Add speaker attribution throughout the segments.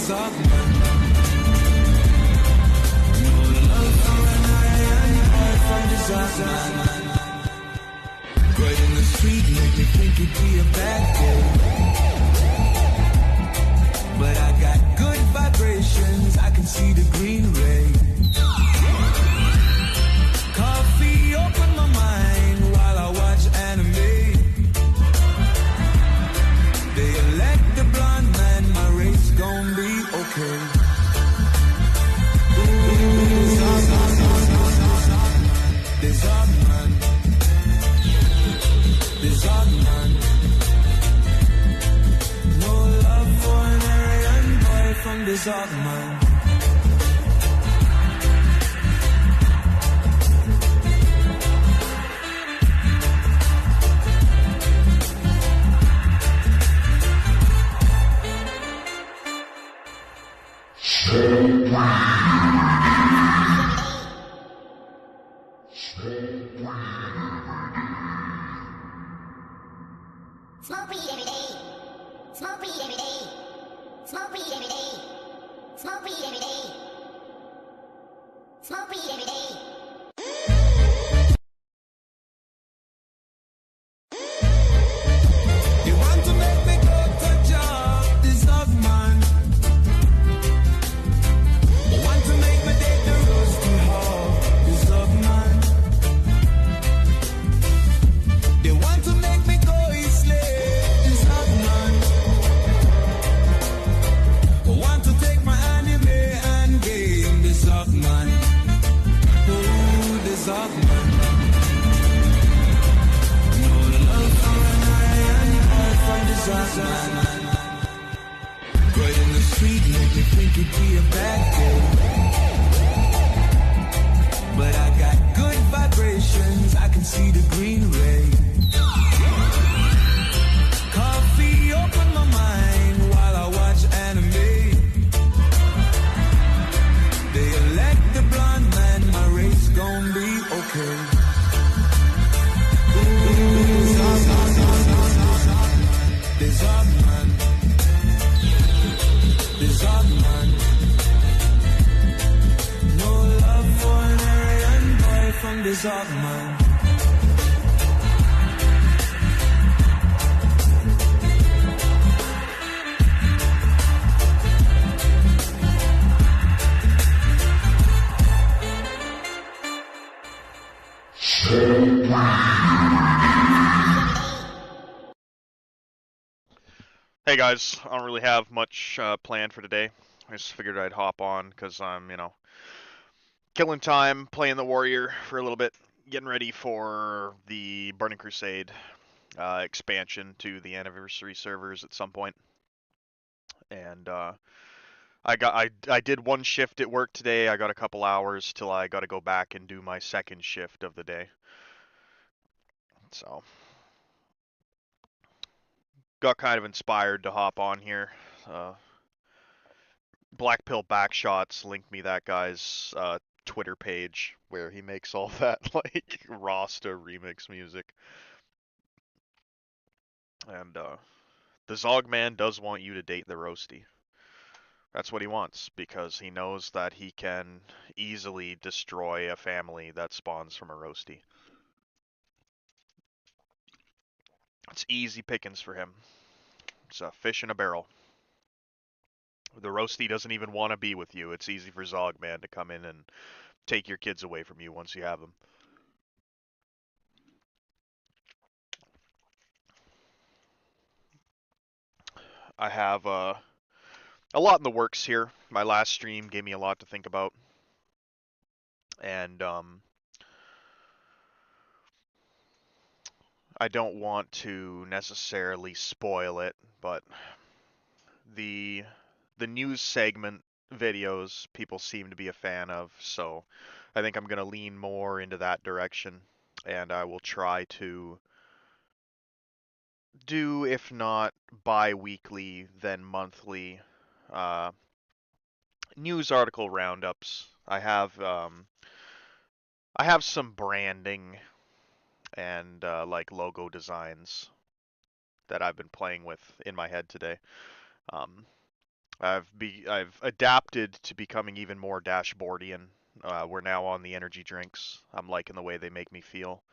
Speaker 1: Zogman. No love for an iron boy from the Zogman. Right in the street, make me think it'd be a bad day. But I got good vibrations, I can see the green ray. Coffee open my mind while I watch anime. They elect the blonde man, my race gon' be okay. The Zogman. The Zogman. No love for an Aryan boy from the Zogman.
Speaker 2: Smoke weed every day. Smoke weed every day. Smoke weed every day. Smoke weed every day. Smoke weed every day.
Speaker 1: You want to make me go to job, the Zogman. You want to make me date the rusty hall, the Zogman. They want to make me go East Lake, the Zogman. Want to take my anime and game, the Zogman. Ooh, the Zogman. No love for an iron boy from the Zogman. Right in the street, make me think it'd be a bad day. But I got good vibrations, I can see the green ray. Coffee open my mind while I watch anime. They elect the blonde man, my race gon' be okay. The Zogman. The Zogman. No love for an Aryan boy from the Zogman.
Speaker 3: Hey guys, I don't really have much planned for today. I just figured I'd hop on because I'm, killing time, playing the Warrior for a little bit, getting ready for the Burning Crusade expansion to the Anniversary servers at some point. And I did one shift at work today. I got a couple hours till I got to go back and do my second shift of the day. So got kind of inspired to hop on here. Black Pill Backshots linked me that guy's Twitter page where he makes all that like Rasta remix music. And the Zogman does want you to date the Roasty. That's what he wants because he knows that he can easily destroy a family that spawns from a Roasty. It's easy pickings for him. It's a fish in a barrel. The Roasty doesn't even want to be with you. It's easy for Zogman to come in and take your kids away from you once you have them. I have a lot in the works here. My last stream gave me a lot to think about. And I don't want to necessarily spoil it, but the news segment videos people seem to be a fan of, so I think I'm going to lean more into that direction, and I will try to do, if not bi-weekly, then monthly news article roundups. I have some branding and like logo designs that I've been playing with in my head today. I've adapted to becoming even more dashboardian. We're now on the energy drinks. I'm liking the way they make me feel.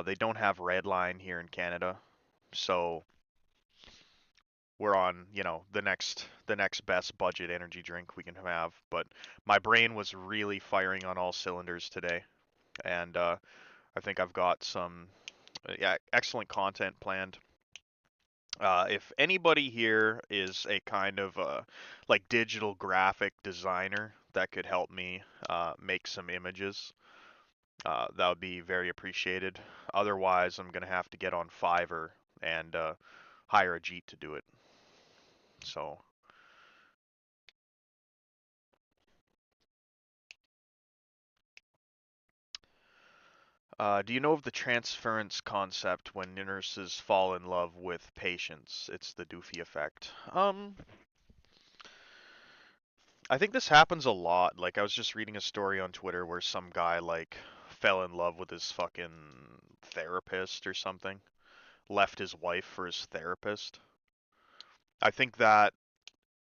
Speaker 3: They don't have red line here in Canada, so we're on, the next best budget energy drink we can have. But my brain was really firing on all cylinders today, and I think I've got some yeah, excellent content planned. If anybody here is a kind of like digital graphic designer that could help me make some images, that would be very appreciated. Otherwise, I'm gonna have to get on Fiverr and hire a Jeet to do it. So, do you know of the transference concept when nurses fall in love with patients? It's the Doofy effect. I think this happens a lot. Like, I was just reading a story on Twitter where some guy, like, fell in love with his fucking therapist or something, left his wife for his therapist. I think that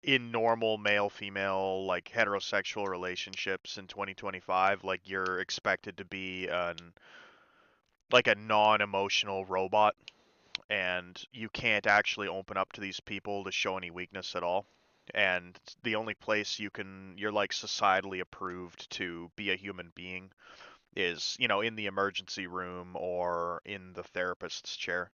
Speaker 3: in normal male female, like, heterosexual relationships in 2025, like, you're expected to be like, a non-emotional robot, and you can't actually open up to these people to show any weakness at all. And the only place you're like societally approved to be a human being is, in the emergency room or in the therapist's chair.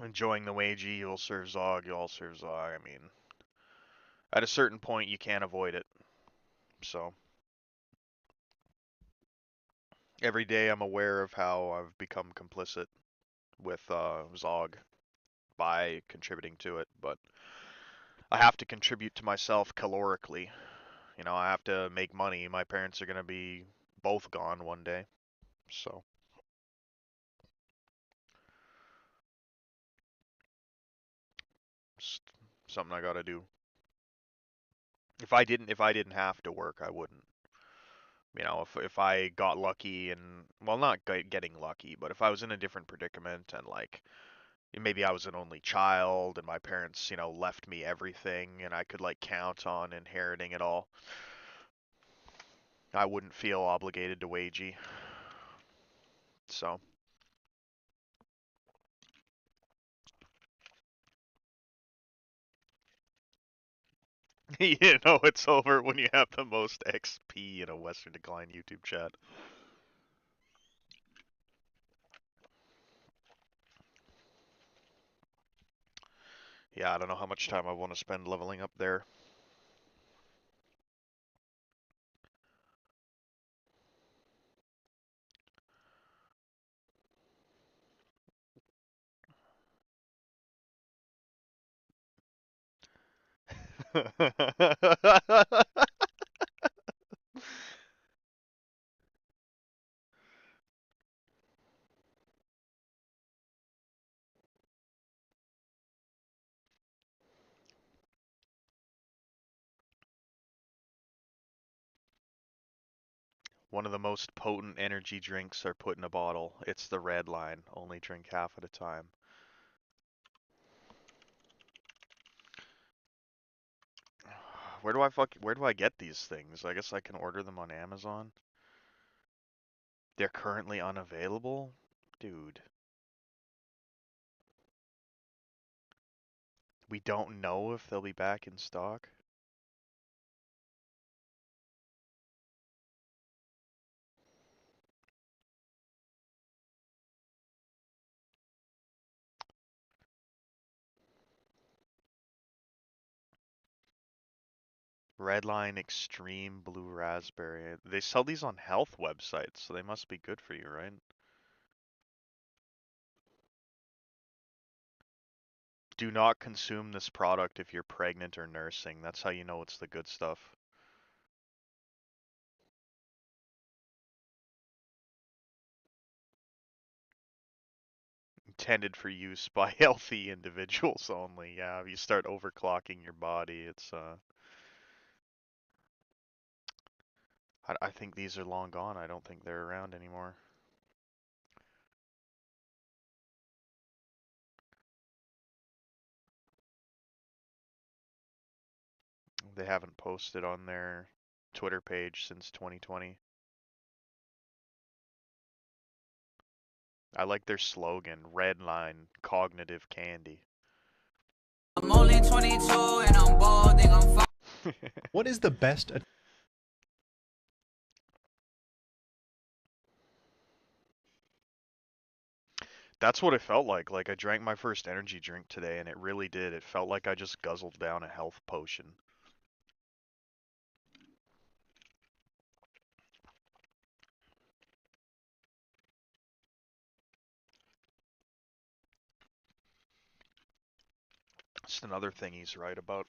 Speaker 3: Enjoying the wagey, you'll serve Zog, you'll serve Zog. I mean, at a certain point, you can't avoid it. So every day I'm aware of how I've become complicit with Zog by contributing to it, but I have to contribute to myself calorically. I have to make money. My parents are going to be both gone one day. So, it's something I got to do. If I didn't have to work, I wouldn't. If I got lucky and, well, not getting lucky, but if I was in a different predicament and, like, maybe I was an only child and my parents, left me everything and I could, like, count on inheriting it all, I wouldn't feel obligated to wagey. So, it's over when you have the most XP in a Western Decline YouTube chat. Yeah, I don't know how much time I want to spend leveling up there. One of the most potent energy drinks are put in a bottle. It's the red line. Only drink half at a time. Where do I get these things? I guess I can order them on Amazon. They're currently unavailable? Dude, we don't know if they'll be back in stock. Redline Extreme Blue Raspberry. They sell these on health websites, so they must be good for you, right? Do not consume this product if you're pregnant or nursing. That's how you know it's the good stuff. Intended for use by healthy individuals only. Yeah, if you start overclocking your body, I think these are long gone. I don't think they're around anymore. They haven't posted on their Twitter page since 2020. I like their slogan, Redline Cognitive Candy.
Speaker 4: I'm only 22 and I'm balding, I'm
Speaker 5: What is the best?
Speaker 3: That's what it felt like. Like I drank my first energy drink today and it really did. It felt like I just guzzled down a health potion. It's another thing he's right about.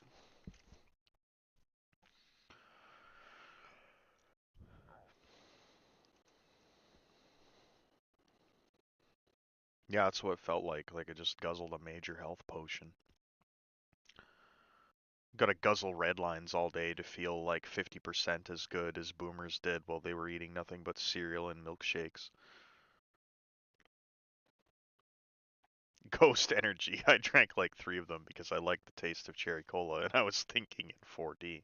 Speaker 3: Yeah, that's what it felt like. Like I just guzzled a major health potion. Gotta guzzle red lines all day to feel like 50% as good as boomers did while they were eating nothing but cereal and milkshakes. Ghost Energy. I drank like 3 of them because I liked the taste of cherry cola and I was thinking in 4D.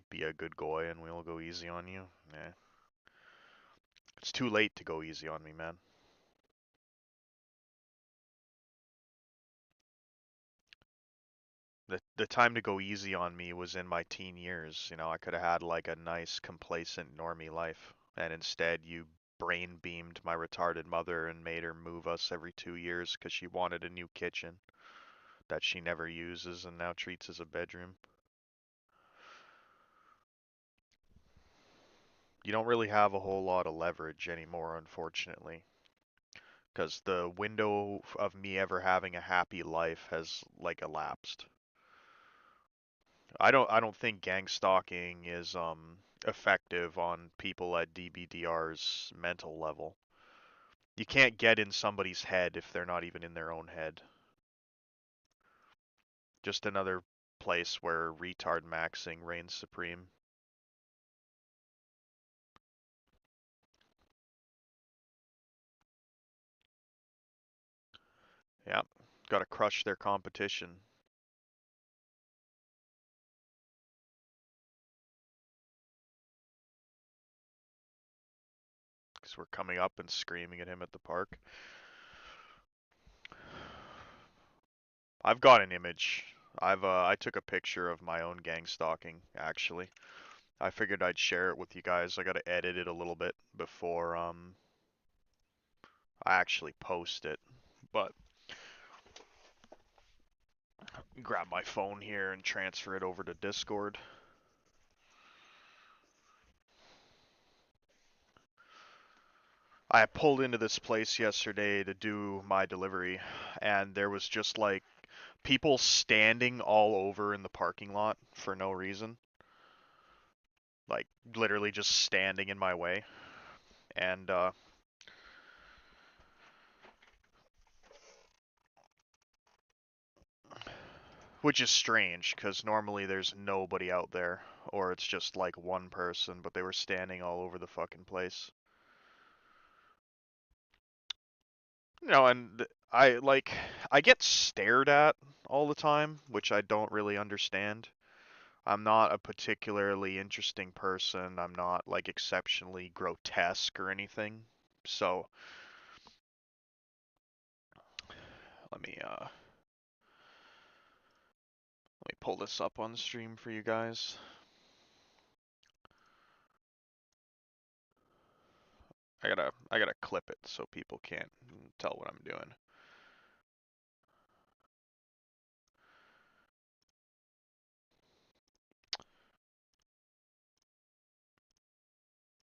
Speaker 3: Be a good goy and we'll go easy on you. Nah. It's too late to go easy on me, man. The time to go easy on me was in my teen years. You know, I could have had like a nice complacent normie life. And instead you brain beamed my retarded mother and made her move us every 2 years because she wanted a new kitchen that she never uses and now treats as a bedroom. You don't really have a whole lot of leverage anymore, unfortunately, because the window of me ever having a happy life has like elapsed. I don't think gang stalking is effective on people at DBDR's mental level. You can't get in somebody's head if they're not even in their own head. Just another place where retard maxing reigns supreme. Yeah, gotta crush their competition. Because we're coming up and screaming at him at the park. I've got an image. I took a picture of my own gang stalking, actually. I figured I'd share it with you guys. I gotta edit it a little bit before I actually post it. But grab my phone here and transfer it over to Discord. I pulled into this place yesterday to do my delivery, and there was just like people standing all over in the parking lot for no reason. Like literally just standing in my way. And which is strange because normally there's nobody out there, or it's just like one person, but they were standing all over the fucking place. You know, and I get stared at all the time, which I don't really understand. I'm not a particularly interesting person. I'm not like exceptionally grotesque or anything. So let me pull this up on the stream for you guys. I gotta clip it so people can't tell what I'm doing.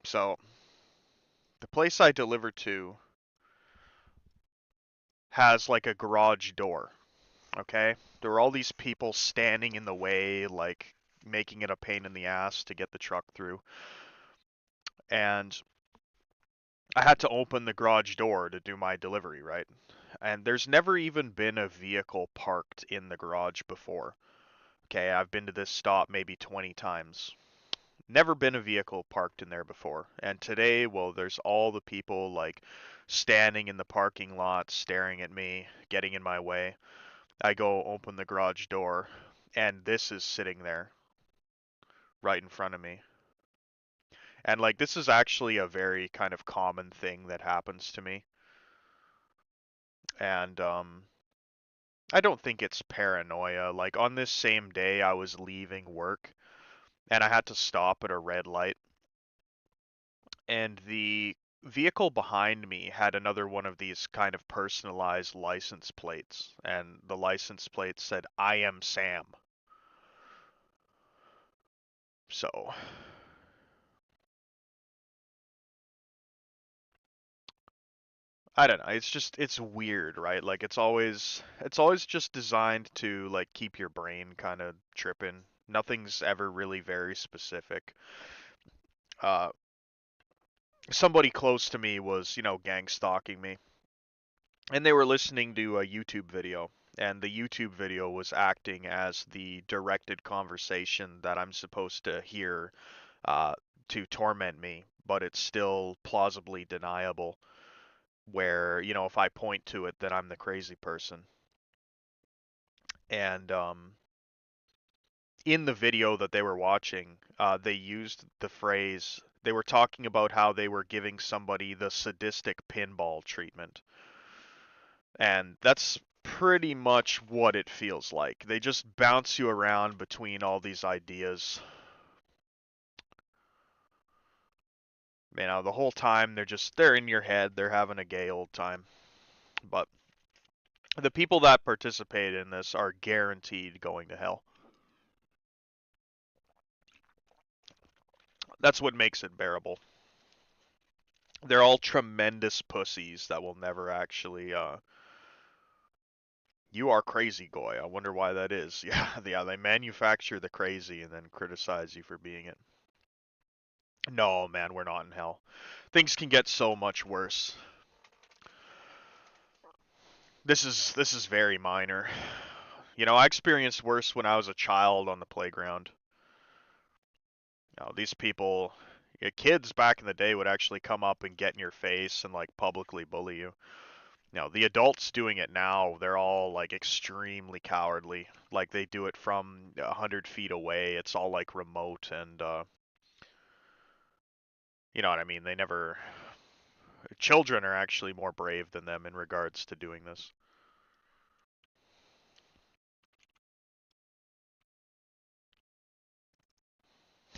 Speaker 3: So the place I deliver to has like a garage door. Okay? There were all these people standing in the way, like making it a pain in the ass to get the truck through. And I had to open the garage door to do my delivery, right? And there's never even been a vehicle parked in the garage before. Okay, I've been to this stop maybe 20 times. Never been a vehicle parked in there before. And today, well, there's all the people like standing in the parking lot, staring at me, getting in my way. I go open the garage door, and this is sitting there right in front of me. And like this is actually a very kind of common thing that happens to me. And I don't think it's paranoia. Like on this same day I was leaving work and I had to stop at a red light, and the vehicle behind me had another one of these kind of personalized license plates, and the license plate said I am Sam. So I don't know. It's weird, right? Like it's always just designed to like keep your brain kind of tripping. Nothing's ever really very specific. Uh, Somebody close to me was, gang stalking me, and they were listening to a YouTube video, and the YouTube video was acting as the directed conversation that I'm supposed to hear uh, to torment me, but it's still plausibly deniable. Where, if I point to it, then I'm the crazy person. And in the video that they were watching, they used the phrase, they were talking about how they were giving somebody the sadistic pinball treatment. And that's pretty much what it feels like. They just bounce you around between all these ideas. The whole time they're in your head, they're having a gay old time. But the people that participate in this are guaranteed going to hell. That's what makes it bearable. They're all tremendous pussies that will never actually you are crazy, Goy. I wonder why that is. Yeah, they manufacture the crazy and then criticize you for being it. No, man, we're not in hell. Things can get so much worse. This is very minor. I experienced worse when I was a child on the playground. These people, kids back in the day would actually come up and get in your face and like publicly bully you. The adults doing it now, they're all like extremely cowardly. Like they do it from 100 feet away. It's all like remote, and you know what I mean. They never. Children are actually more brave than them in regards to doing this.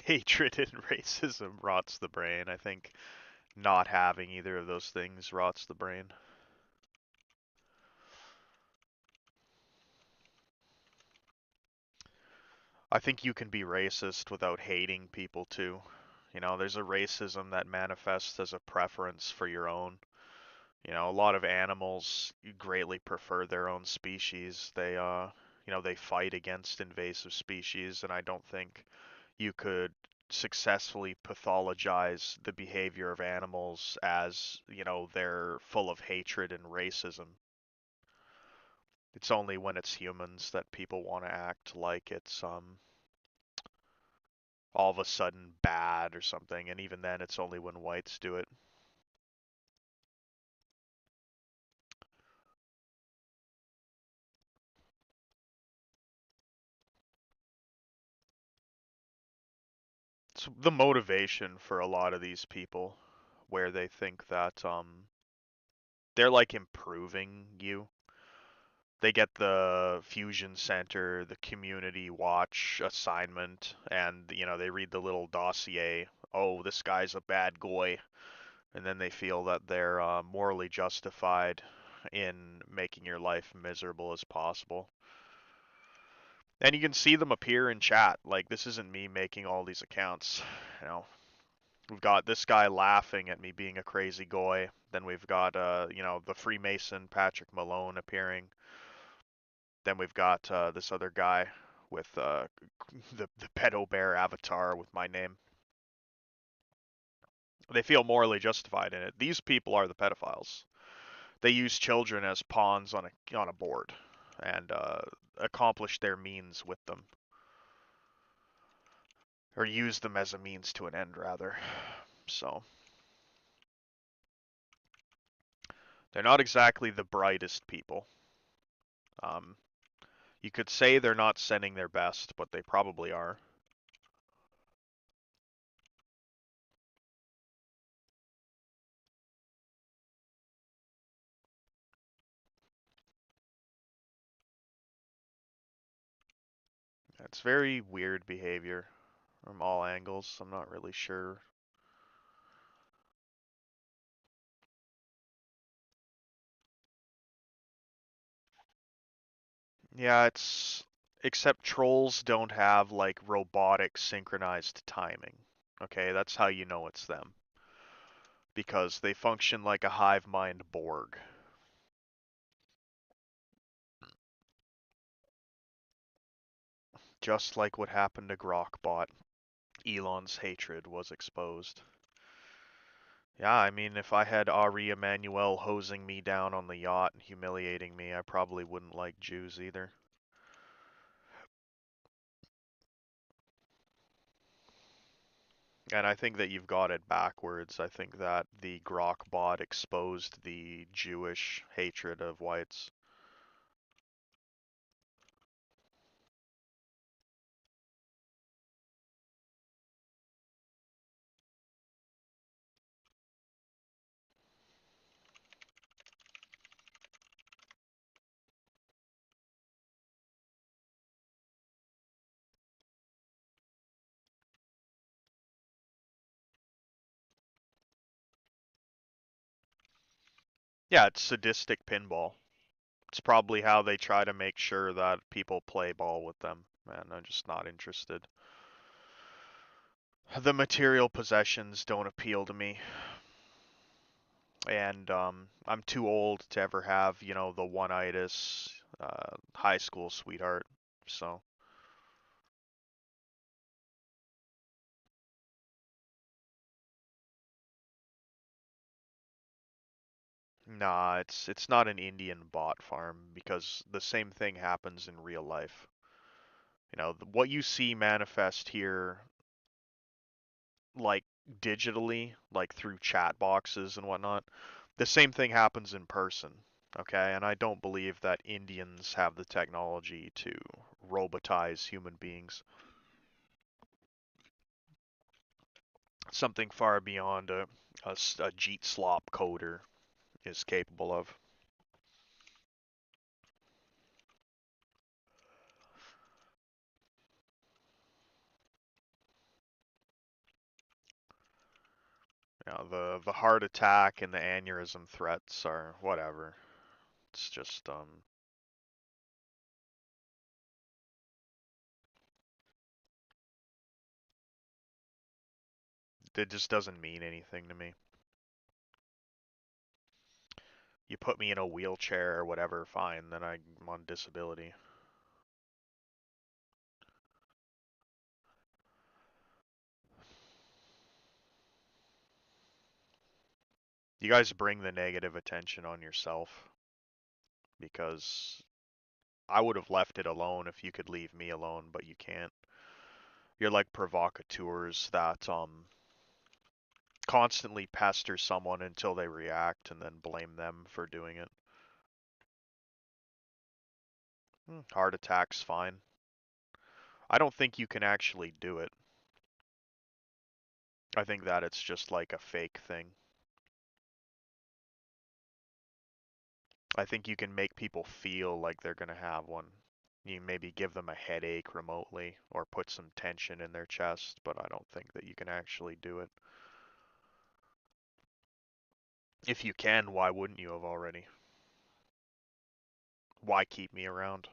Speaker 3: Hatred and racism rots the brain. I think not having either of those things rots the brain. I think you can be racist without hating people too. There's a racism that manifests as a preference for your own. A lot of animals greatly prefer their own species. They fight against invasive species, and I don't think you could successfully pathologize the behavior of animals as, they're full of hatred and racism. It's only when it's humans that people want to act like it's all of a sudden bad or something, and even then it's only when whites do it. It's the motivation for a lot of these people, where they think that they're like improving you. They get the fusion center, the community watch assignment, and they read the little dossier. Oh, this guy's a bad guy, and then they feel that they're morally justified in making your life miserable as possible. And you can see them appear in chat. Like, this isn't me making all these accounts. We've got this guy laughing at me being a crazy goy. Then we've got, the Freemason Patrick Malone appearing. Then we've got this other guy with the pedo bear avatar with my name. They feel morally justified in it. These people are the pedophiles. They use children as pawns on a board and accomplish their means with them, or use them as a means to an end, rather. So they're not exactly the brightest people. You could say they're not sending their best, but they probably are. It's very weird behavior from all angles. I'm not really sure. Yeah, it's except trolls don't have like robotic synchronized timing. Okay, that's how you know it's them. Because they function like a hive mind Borg. Just like what happened to Grokbot, Elon's hatred was exposed. Yeah, I mean, if I had Ari Emanuel hosing me down on the yacht and humiliating me, I probably wouldn't like Jews either. And I think that you've got it backwards. I think that the Grok bot exposed the Jewish hatred of whites. Yeah, it's sadistic pinball. It's probably how they try to make sure that people play ball with them, and I'm just not interested. The material possessions don't appeal to me, and I'm too old to ever have, the one-itis high school sweetheart. So, nah, it's not an Indian bot farm because the same thing happens in real life. What you see manifest here, like digitally, like through chat boxes and whatnot, the same thing happens in person. Okay, and I don't believe that Indians have the technology to robotize human beings. Something far beyond a Jeet Slop coder is capable of. The heart attack and the aneurysm threats are whatever. It's just it just doesn't mean anything to me. You put me in a wheelchair or whatever, fine, then I'm on disability. You guys bring the negative attention on yourself because I would have left it alone if you could leave me alone, but you can't. You're like provocateurs that constantly pester someone until they react and then blame them for doing it. Heart attack's fine. I don't think you can actually do it. I think that it's just like a fake thing. I think you can make people feel like they're gonna have one. You maybe give them a headache remotely or put some tension in their chest, but I don't think that you can actually do it. If you can, why wouldn't you have already? Why keep me around?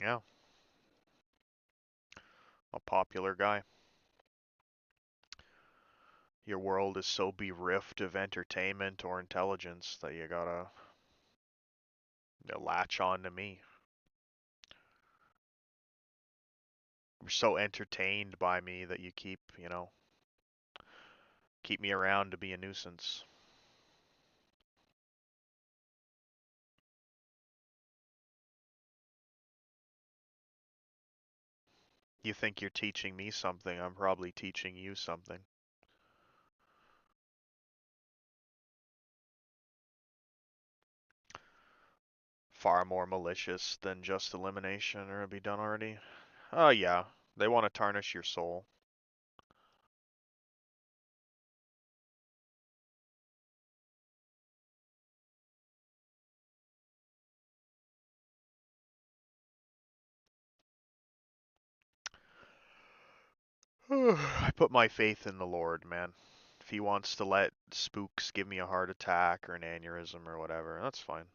Speaker 3: Yeah, a popular guy. Your world is so bereft of entertainment or intelligence that you gotta latch on to me. You're so entertained by me that you keep, keep me around to be a nuisance. You think you're teaching me something, I'm probably teaching you something. Far more malicious than just elimination, or it'd be done already. Oh yeah, they want to tarnish your soul. I put my faith in the Lord, man. If he wants to let spooks give me a heart attack or an aneurysm or whatever, that's fine.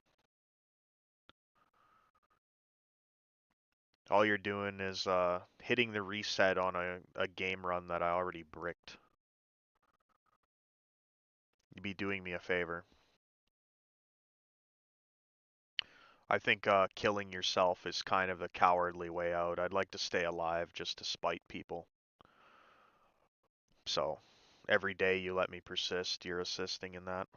Speaker 3: All you're doing is hitting the reset on a game run that I already bricked. You'd be doing me a favor. I think killing yourself is kind of the cowardly way out. I'd like to stay alive just to spite people. So, every day you let me persist, you're assisting in that.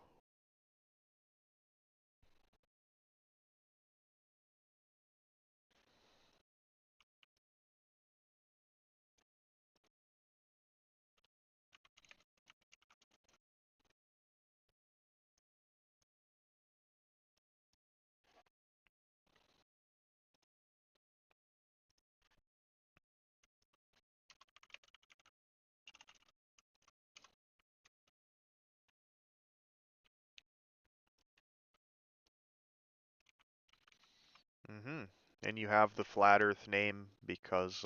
Speaker 3: Mm-hmm. And you have the Flat Earth name because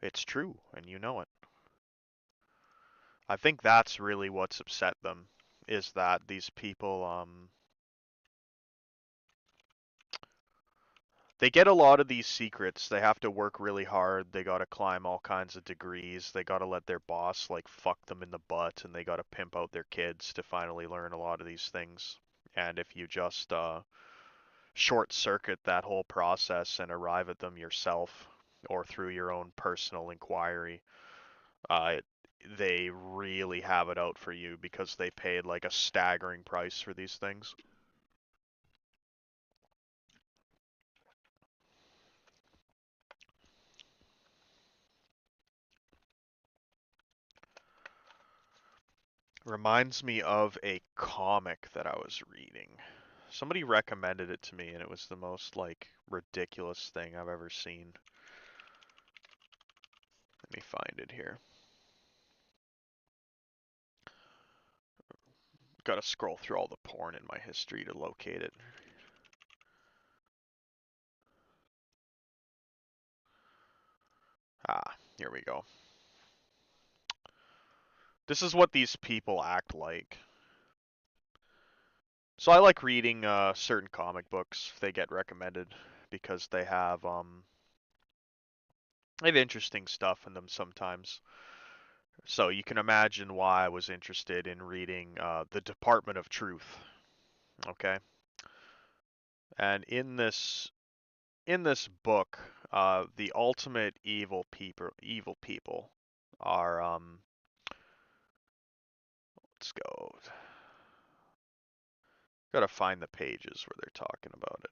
Speaker 3: it's true and you know it. I think that's really what's upset them, is that these people they get a lot of these secrets. They have to work really hard. They got to climb all kinds of degrees. They got to let their boss like fuck them in the butt, and they got to pimp out their kids to finally learn a lot of these things. And if you just short circuit that whole process and arrive at them yourself or through your own personal inquiry, uh, they really have it out for you because they paid like a staggering price for these things. Reminds me of a comic that I was reading. Somebody recommended it to me and it was the most like ridiculous thing I've ever seen. Let me find it here. Gotta scroll through all the porn in my history to locate it. Ah, here we go. This is what these people act like. So I like reading certain comic books. They get recommended because they have interesting stuff in them sometimes. So you can imagine why I was interested in reading The Department of Truth. Okay, and in this book, the ultimate evil people are let's go. Gotta find the pages where they're talking about it.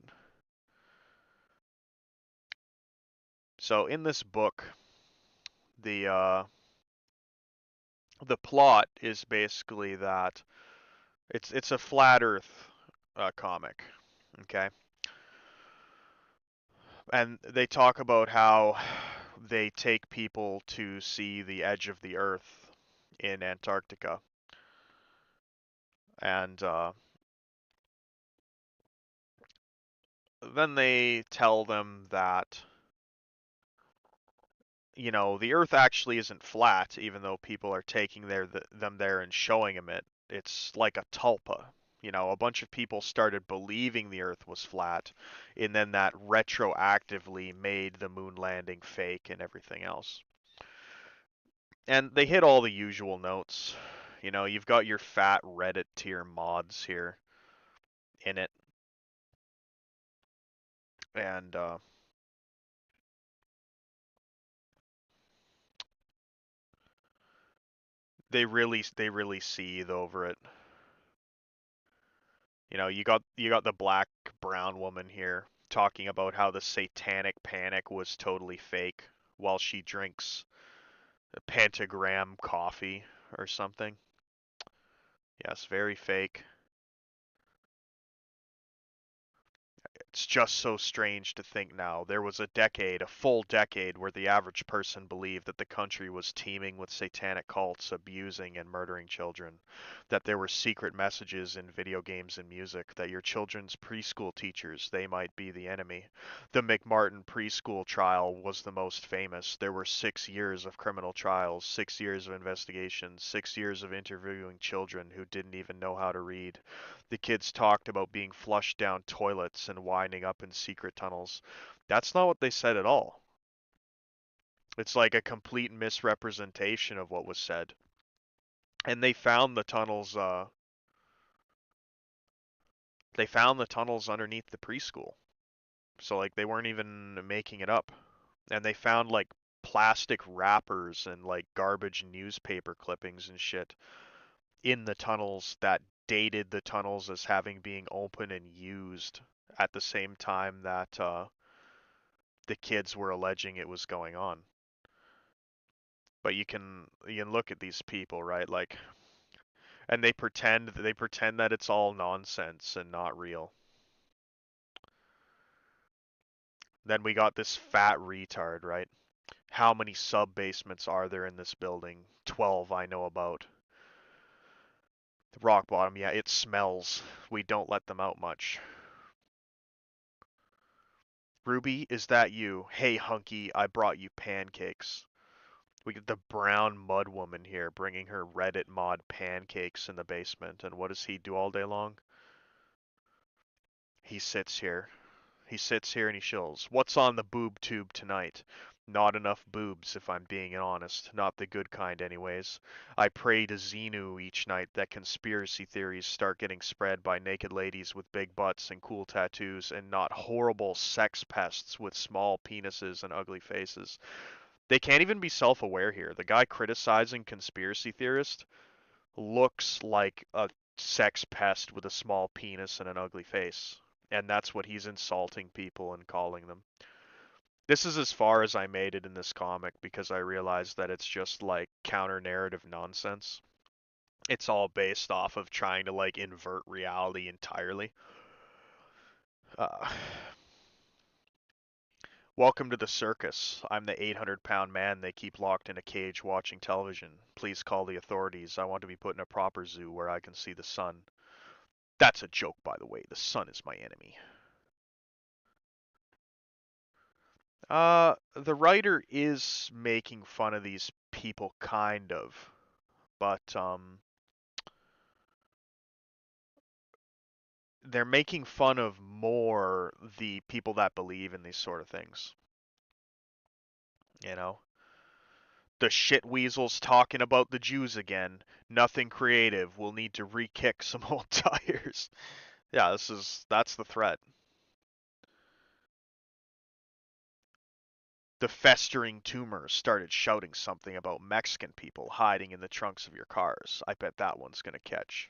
Speaker 3: So in this book, the the plot is basically that it's a flat Earth comic, okay? And they talk about how they take people to see the edge of the Earth in Antarctica, and then they tell them that the Earth actually isn't flat, even though people are taking them there and showing them it. It's like a tulpa. A bunch of people started believing the Earth was flat, and then that retroactively made the moon landing fake and everything else. And they hit all the usual notes. You've got your fat Reddit tier mods here in it. And they really seethe over it. You know, you got the black brown woman here talking about how the satanic panic was totally fake while she drinks a pentagram coffee or something. Yes, very fake. It's just so strange to think now. There was a decade, a full decade, where the average person believed that the country was teeming with satanic cults abusing and murdering children, that there were secret messages in video games and music, that your children's preschool teachers, they might be the enemy. The McMartin preschool trial was the most famous. There were 6 years of criminal trials, 6 years of investigations, 6 years of interviewing children who didn't even know how to read. The kids talked about being flushed down toilets and winding up in secret tunnels. That's not what they said at all. It's like a complete misrepresentation of what was said. And they found the tunnels underneath the preschool. So like they weren't even making it up. And they found like plastic wrappers and like garbage newspaper clippings and shit in the tunnels that dated the tunnels as having being open and used at the same time that the kids were alleging it was going on. But you can look at these people, right? Like, and they pretend that it's all nonsense and not real. Then we got this fat retard, right? How many sub basements are there in this building? 12 I know about. The rock bottom, yeah, it smells. We don't let them out much. Ruby, is that you? Hey, hunky, I brought you pancakes. We get the brown mud woman here bringing her Reddit mod pancakes in the basement. And what does he do all day long? He sits here. He sits here and he shills. What's on the boob tube tonight? Not enough boobs, if I'm being honest. Not the good kind, anyways. I pray to Xenu each night that conspiracy theories start getting spread by naked ladies with big butts and cool tattoos, and not horrible sex pests with small penises and ugly faces. They can't even be self-aware here. The guy criticizing conspiracy theorists looks like a sex pest with a small penis and an ugly face. And that's what he's insulting people and calling them. This is as far as I made it in this comic because I realized that it's just like counter-narrative nonsense. It's all based off of trying to like invert reality entirely. Uh, Welcome to the circus. I'm the 800-pound man they keep locked in a cage watching television. Please call the authorities. I want to be put in a proper zoo where I can see the sun. That's a joke, by the way. The sun is my enemy. The writer is making fun of these people, kind of, but they're making fun of more the people that believe in these sort of things. You know, the shit weasels talking about the Jews again. Nothing creative. We'll need to re-kick some old tires. Yeah, that's the threat. The festering tumor started shouting something about Mexican people hiding in the trunks of your cars. I bet that one's gonna catch.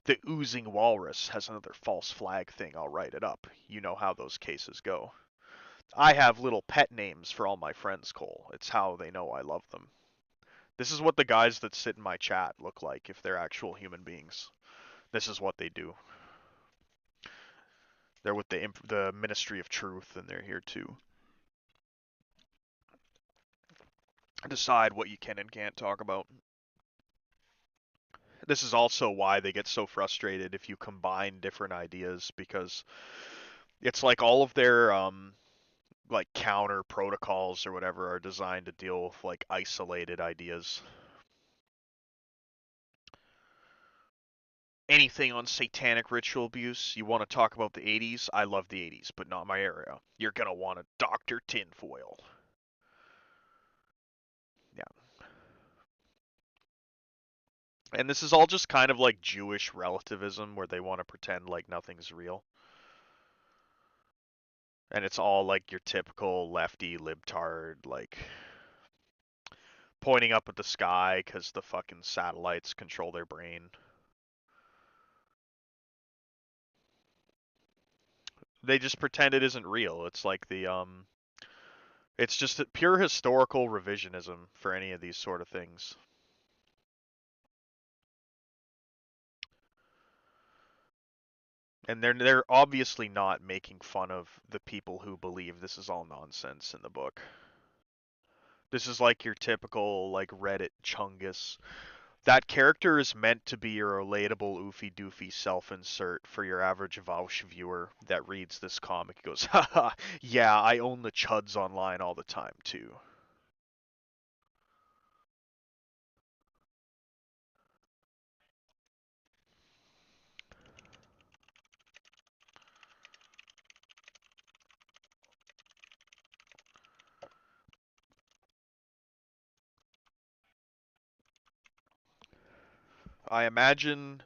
Speaker 3: The oozing walrus has another false flag thing. I'll write it up. You know how those cases go. I have little pet names for all my friends, Cole. It's how they know I love them. This is what the guys that sit in my chat look like if they're actual human beings. This is what they do. They're with the Ministry of Truth, and they're here to decide what you can and can't talk about. This is also why they get so frustrated if you combine different ideas, because it's like all of their like counter protocols or whatever are designed to deal with like isolated ideas. Anything on satanic ritual abuse? You want to talk about the 80s? I love the 80s, but not my area. You're gonna want a Dr. Tinfoil. Yeah. And this is all just kind of like Jewish relativism where they want to pretend like nothing's real. And it's all like your typical lefty libtard, like pointing up at the sky because the fucking satellites control their brain. They just pretend it isn't real. It's like it's just pure historical revisionism for any of these sort of things. And they're obviously not making fun of the people who believe this is all nonsense in the book. This is like your typical like Reddit chungus. That character is meant to be your relatable oofy doofy self-insert for your average Vaush viewer that reads this comic. He goes, haha, yeah, I own the chuds online all the time too. I imagine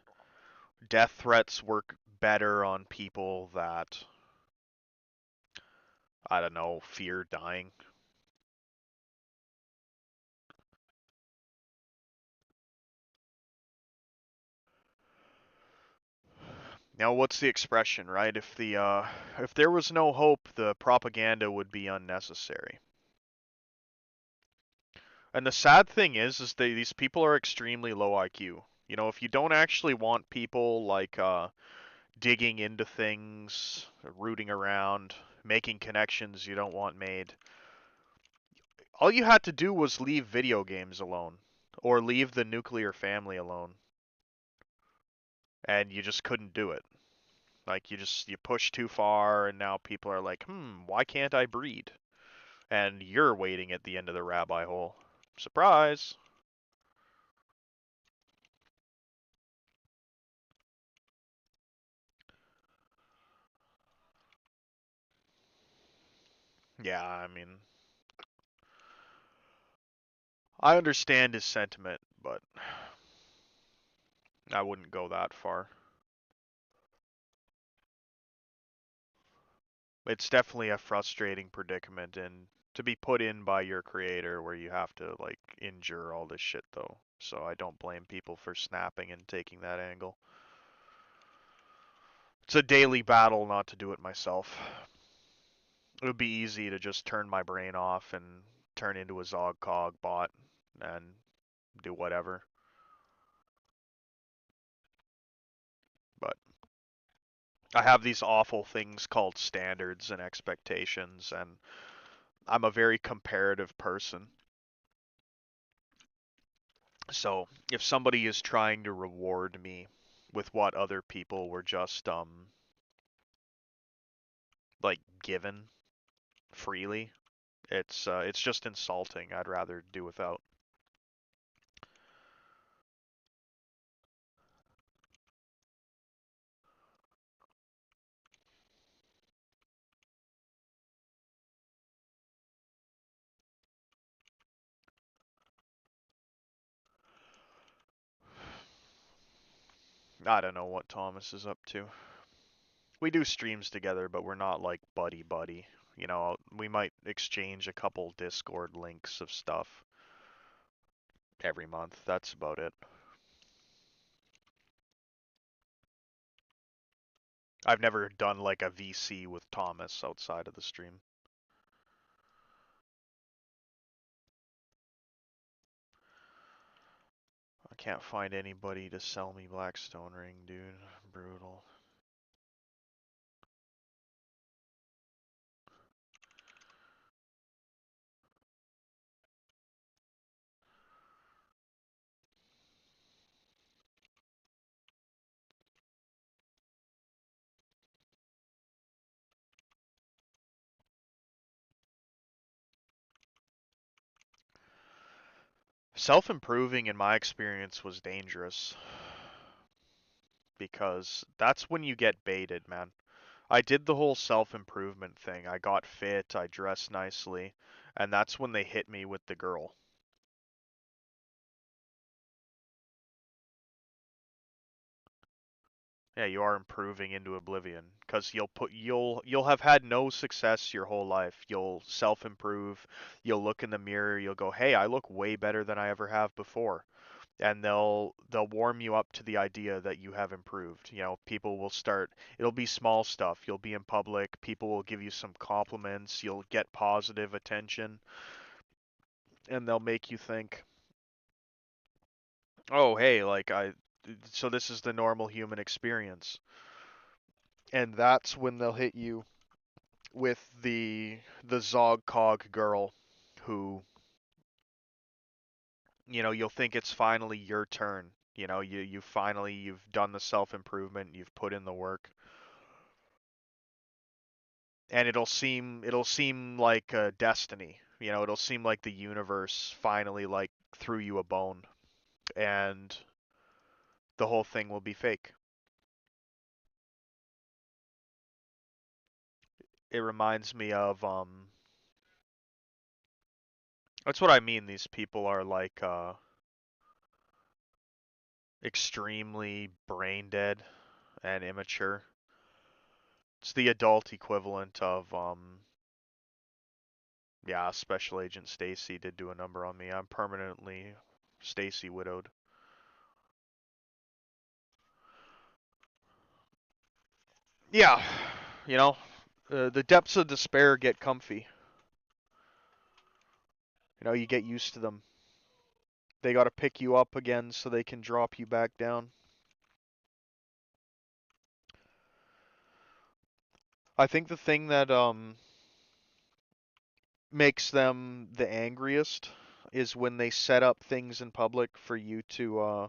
Speaker 3: death threats work better on people that, I don't know, fear dying. Now, what's the expression, right? If there was no hope, the propaganda would be unnecessary. And the sad thing is these people are extremely low IQ. You know, if you don't actually want people like digging into things, rooting around, making connections you don't want made, all you had to do was leave video games alone, or leave the nuclear family alone, and you just couldn't do it. Like you push too far, and now people are like, why can't I breed? And you're waiting at the end of the rabbit hole. Surprise! Yeah, I mean, I understand his sentiment, but I wouldn't go that far. It's definitely a frustrating predicament and to be put in by your creator where you have to like endure all this shit though. So I don't blame people for snapping and taking that angle. It's a daily battle not to do it myself. It would be easy to just turn my brain off and turn into a Zogcog bot and do whatever. But I have these awful things called standards and expectations, and I'm a very comparative person. So if somebody is trying to reward me with what other people were just like given freely, it's just insulting. I'd rather do without. I don't know what Thomas is up to. We do streams together, but we're not like buddy buddy. You know, we might exchange a couple Discord links of stuff every month. That's about it. I've never done like a VC with Thomas outside of the stream. I can't find anybody to sell me Blackstone Ring, dude. Brutal. Self-improving, in my experience, was dangerous because that's when you get baited, man. I did the whole self-improvement thing. I got fit, I dressed nicely, and that's when they hit me with the girl. Yeah, you are improving into oblivion because you'll have had no success your whole life. You'll self-improve. You'll look in the mirror. You'll go, "Hey, I look way better than I ever have before." And they'll warm you up to the idea that you have improved. You know, people will start. It'll be small stuff. You'll be in public. People will give you some compliments. You'll get positive attention, and they'll make you think, "Oh, hey, so this is the normal human experience." And that's when they'll hit you with the Zogcog girl who, you'll think it's finally your turn. You've done the self-improvement, you've put in the work, and it'll seem like destiny. It'll seem like the universe finally like threw you a bone, and the whole thing will be fake. It reminds me of that's what I mean. These people are like extremely brain dead and immature. It's the adult equivalent of yeah, Special Agent Stacy did do a number on me. I'm permanently Stacy widowed. Yeah, you know, the depths of despair get comfy. You get used to them. They got to pick you up again so they can drop you back down. I think the thing that makes them the angriest is when they set up things in public for you to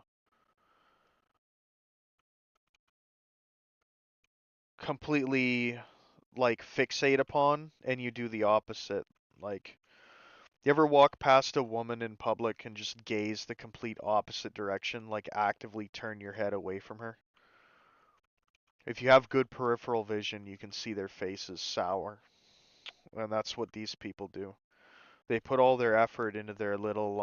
Speaker 3: completely like fixate upon, and you do the opposite. Like, you ever walk past a woman in public and just gaze the complete opposite direction, like actively turn your head away from her? If you have good peripheral vision, you can see their faces sour, and that's what these people do. They put all their effort into their little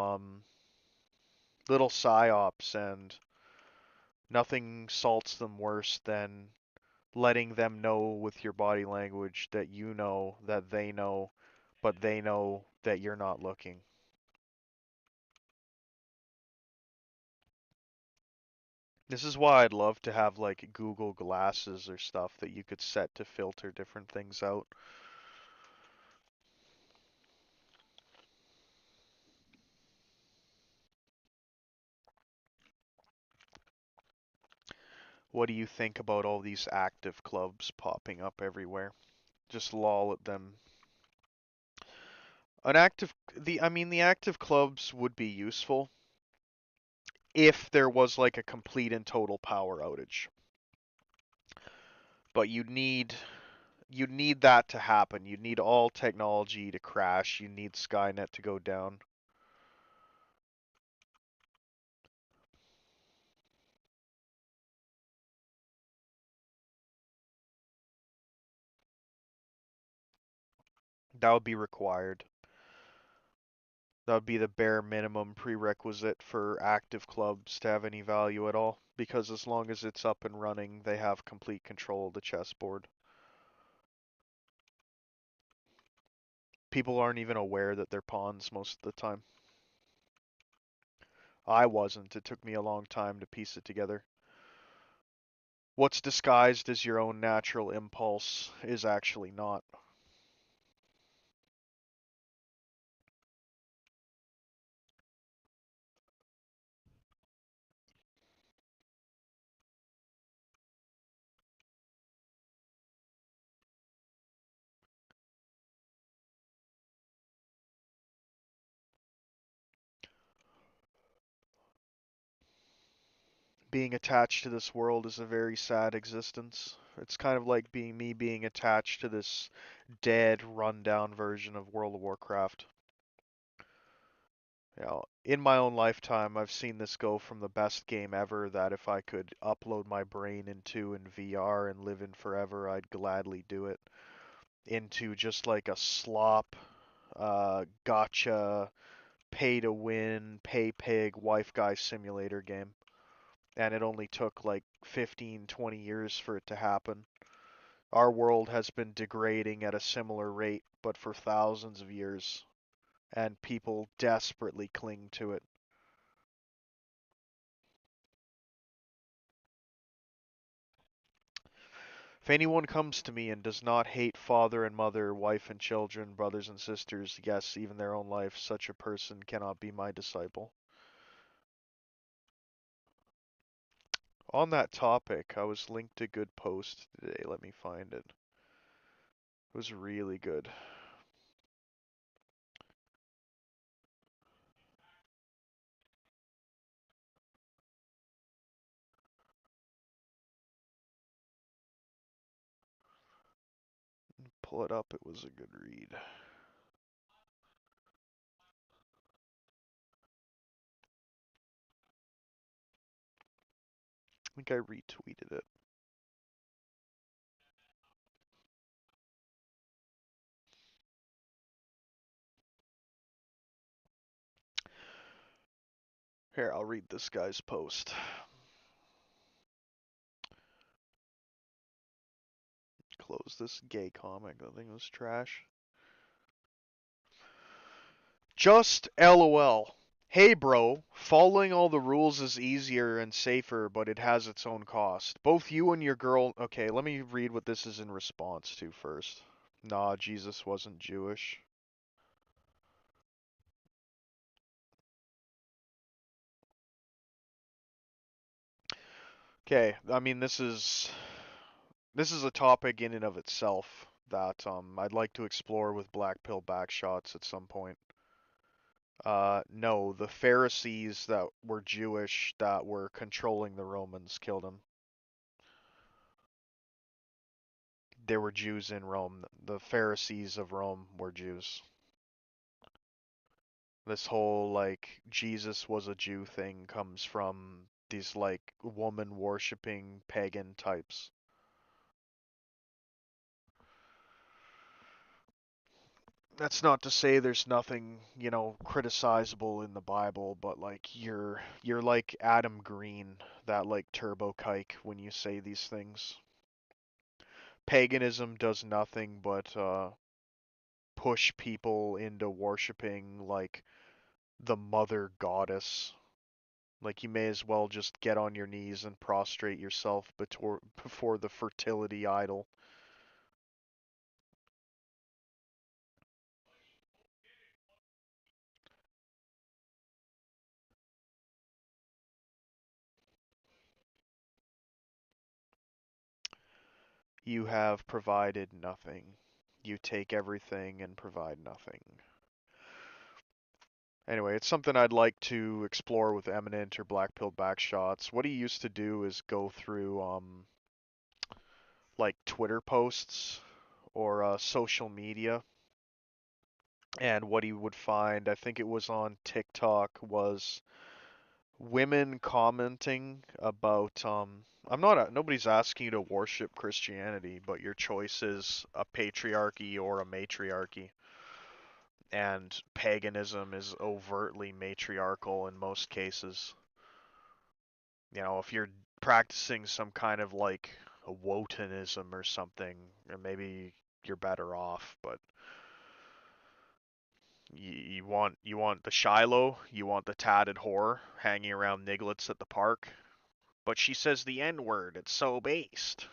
Speaker 3: psyops, and nothing salts them worse than letting them know with your body language that you know that they know, but they know that you're not looking. This is why I'd love to have like Google Glasses or stuff that you could set to filter different things out. What do you think about all these active clubs popping up everywhere? Just lol at them. The active clubs would be useful if there was like a complete and total power outage. But you'd need that to happen. You'd need all technology to crash. You need Skynet to go down. That would be required. That would be the bare minimum prerequisite for active clubs to have any value at all. Because as long as it's up and running, they have complete control of the chessboard. People aren't even aware that they're pawns most of the time. I wasn't. It took me a long time to piece it together. What's disguised as your own natural impulse is actually not. Being attached to this world is a very sad existence. It's kind of like being attached to this dead, rundown version of World of Warcraft. In my own lifetime, I've seen this go from the best game ever that if I could upload my brain into in VR and live in forever, I'd gladly do it, into just like a slop, gotcha, pay to win, pay pig, wife guy simulator game. and it only took like 15, 20 years for it to happen. Our world has been degrading at a similar rate, but for thousands of years, and people desperately cling to it. If anyone comes to me and does not hate father and mother, wife and children, brothers and sisters, yes, even their own life, such a person cannot be my disciple. On that topic, I was linked to a good post today. Let me find it. It was really good. Pull it up, it was a good read. I think I retweeted it. Here, I'll read this guy's post. Close this gay comic. That thing was trash. Just LOL. Hey bro, following all the rules is easier and safer, but it has its own cost. Both you and your girl. Okay, let me read what this is in response to first. Nah, Jesus wasn't Jewish. Okay, I mean this is a topic in and of itself that I'd like to explore with Black Pill Backshots at some point. No, the Pharisees that were Jewish that were controlling the Romans killed him. There were Jews in Rome. The Pharisees of Rome were Jews. This whole like Jesus was a Jew thing comes from these like woman worshipping pagan types. That's not to say there's nothing, criticizable in the Bible, but like you're like Adam Green, that like turbo kike when you say these things. Paganism does nothing but push people into worshiping like the mother goddess. Like you may as well just get on your knees and prostrate yourself before the fertility idol. You have provided nothing. You take everything and provide nothing. Anyway, it's something I'd like to explore with Eminent or Black Pill Backshots. What he used to do is go through like Twitter posts or social media, and what he would find, I think it was on TikTok, was women commenting about nobody's asking you to worship Christianity, but your choice is a patriarchy or a matriarchy. And paganism is overtly matriarchal in most cases. If you're practicing some kind of like a Wotanism or something, or maybe you're better off, but you want the Shiloh, you want the tatted whore hanging around Niglets at the park, but she says the N-word, it's so based.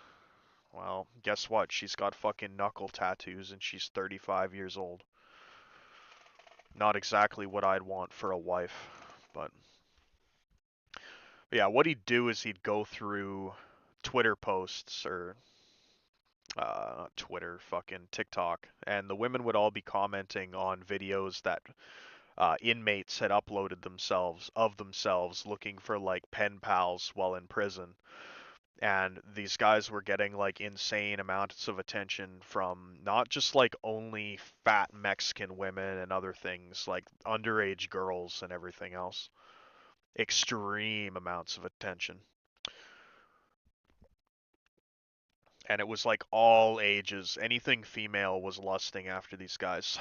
Speaker 3: Well, guess what? She's got fucking knuckle tattoos and she's 35 years old. Not exactly what I'd want for a wife, but yeah, what he'd do is he'd go through Twitter posts or not Twitter, fucking TikTok, and the women would all be commenting on videos that inmates had uploaded themselves looking for like pen pals while in prison. And these guys were getting like insane amounts of attention from not just like only fat Mexican women and other things, like underage girls and everything else. Extreme amounts of attention. And it was like all ages. Anything female was lusting after these guys.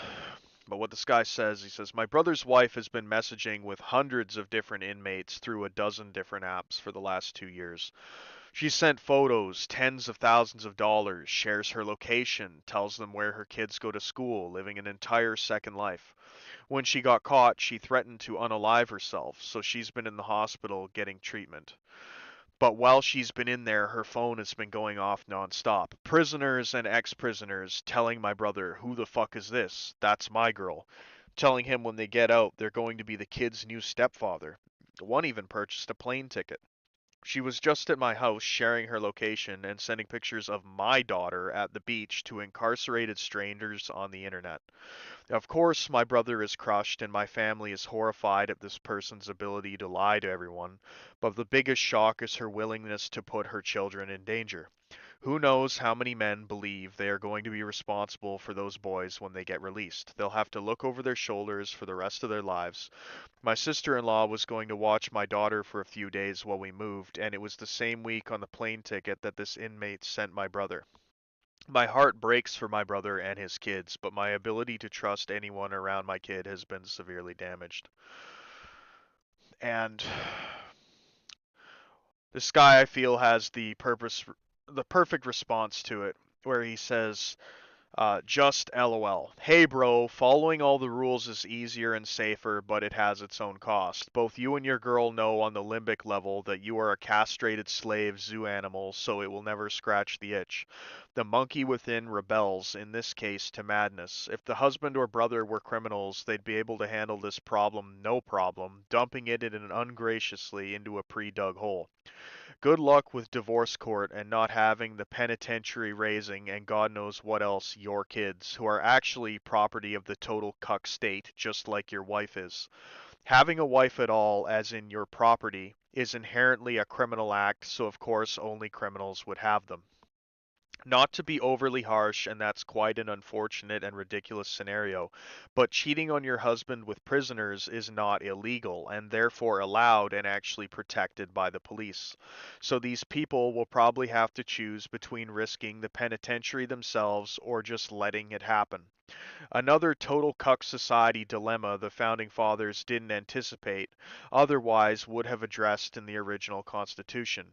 Speaker 3: But what this guy says, he says, my brother's wife has been messaging with hundreds of different inmates through a dozen different apps for the last 2 years. She sent photos, tens of thousands of dollars, shares her location, tells them where her kids go to school, living an entire second life. When she got caught, she threatened to unalive herself, so she's been in the hospital getting treatment. But while she's been in there, her phone has been going off nonstop. Prisoners and ex-prisoners telling my brother, who the fuck is this? That's my girl. Telling him when they get out, they're going to be the kid's new stepfather. One even purchased a plane ticket. She was just at my house sharing her location and sending pictures of my daughter at the beach to incarcerated strangers on the internet. Of course, my brother is crushed and my family is horrified at this person's ability to lie to everyone, but the biggest shock is her willingness to put her children in danger. Who knows how many men believe they are going to be responsible for those boys when they get released. They'll have to look over their shoulders for the rest of their lives. My sister-in-law was going to watch my daughter for a few days while we moved, and it was the same week on the plane ticket that this inmate sent my brother. My heart breaks for my brother and his kids, but my ability to trust anyone around my kid has been severely damaged. And this guy, I feel, has the perfect response to it, where he says, just LOL. Hey bro, following all the rules is easier and safer, but it has its own cost. Both you and your girl know on the limbic level that you are a castrated slave zoo animal, so it will never scratch the itch. The monkey within rebels, in this case to madness. If the husband or brother were criminals, they'd be able to handle this problem no problem, dumping it in ungraciously into a pre-dug hole. Good luck with divorce court and not having the penitentiary raising and God knows what else your kids, who are actually property of the total cuck state, just like your wife is. Having a wife at all, as in your property, is inherently a criminal act, so of course only criminals would have them. Not to be overly harsh, and that's quite an unfortunate and ridiculous scenario, but cheating on your husband with prisoners is not illegal, and therefore allowed and actually protected by the police. So these people will probably have to choose between risking the penitentiary themselves or just letting it happen. Another total cuck society dilemma the founding fathers didn't anticipate, otherwise would have addressed in the original Constitution.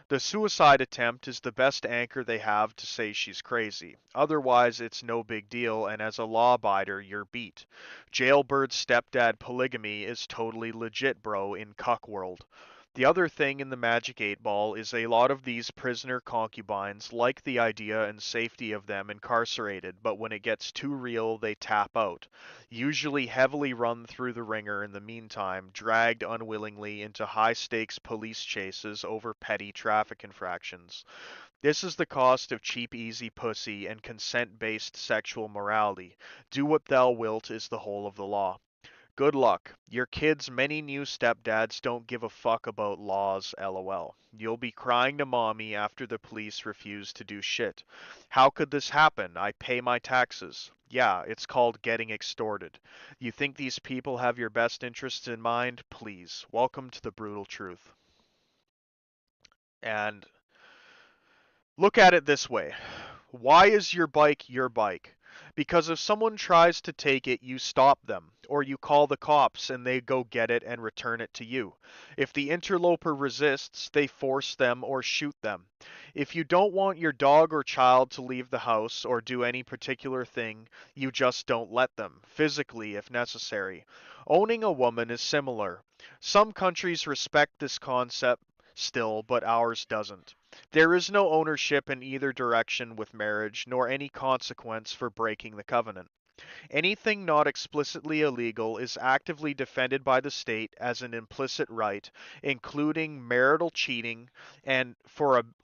Speaker 3: The suicide attempt is the best anchor they have to say she's crazy. Otherwise, it's no big deal, and as a law-abider, you're beat. Jailbird stepdad polygamy is totally legit, bro, in cuck world. The other thing in the Magic 8 Ball is a lot of these prisoner concubines like the idea and safety of them incarcerated, but when it gets too real, they tap out. Usually heavily run through the ringer in the meantime, dragged unwillingly into high-stakes police chases over petty traffic infractions. This is the cost of cheap easy pussy and consent-based sexual morality. Do what thou wilt is the whole of the law. Good luck. Your kids' many new stepdads don't give a fuck about laws, lol. You'll be crying to mommy after the police refuse to do shit. How could this happen? I pay my taxes. Yeah, it's called getting extorted. You think these people have your best interests in mind? Please, welcome to the brutal truth. And look at it this way. Why is your bike your bike? Because if someone tries to take it, you stop them, or you call the cops and they go get it and return it to you. If the interloper resists, they force them or shoot them. If you don't want your dog or child to leave the house or do any particular thing, you just don't let them, physically if necessary. Owning a woman is similar. Some countries respect this concept still, but ours doesn't. There is no ownership in either direction with marriage, nor any consequence for breaking the covenant. Anything not explicitly illegal is actively defended by the state as an implicit right, including marital cheating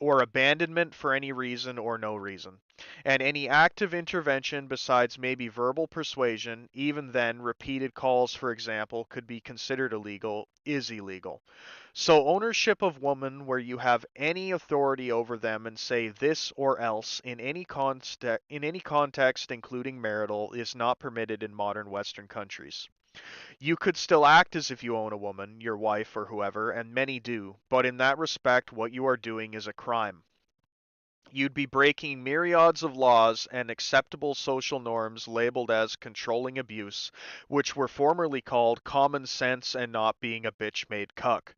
Speaker 3: or abandonment for any reason or no reason. And any active intervention besides maybe verbal persuasion, even then repeated calls, for example, could be considered illegal, is illegal. So ownership of women where you have any authority over them and say this or else in any context including marital is not permitted in modern Western countries. You could still act as if you own a woman, your wife or whoever, and many do, but in that respect what you are doing is a crime. You'd be breaking myriads of laws and acceptable social norms labeled as controlling abuse, which were formerly called common sense and not being a bitch made cuck.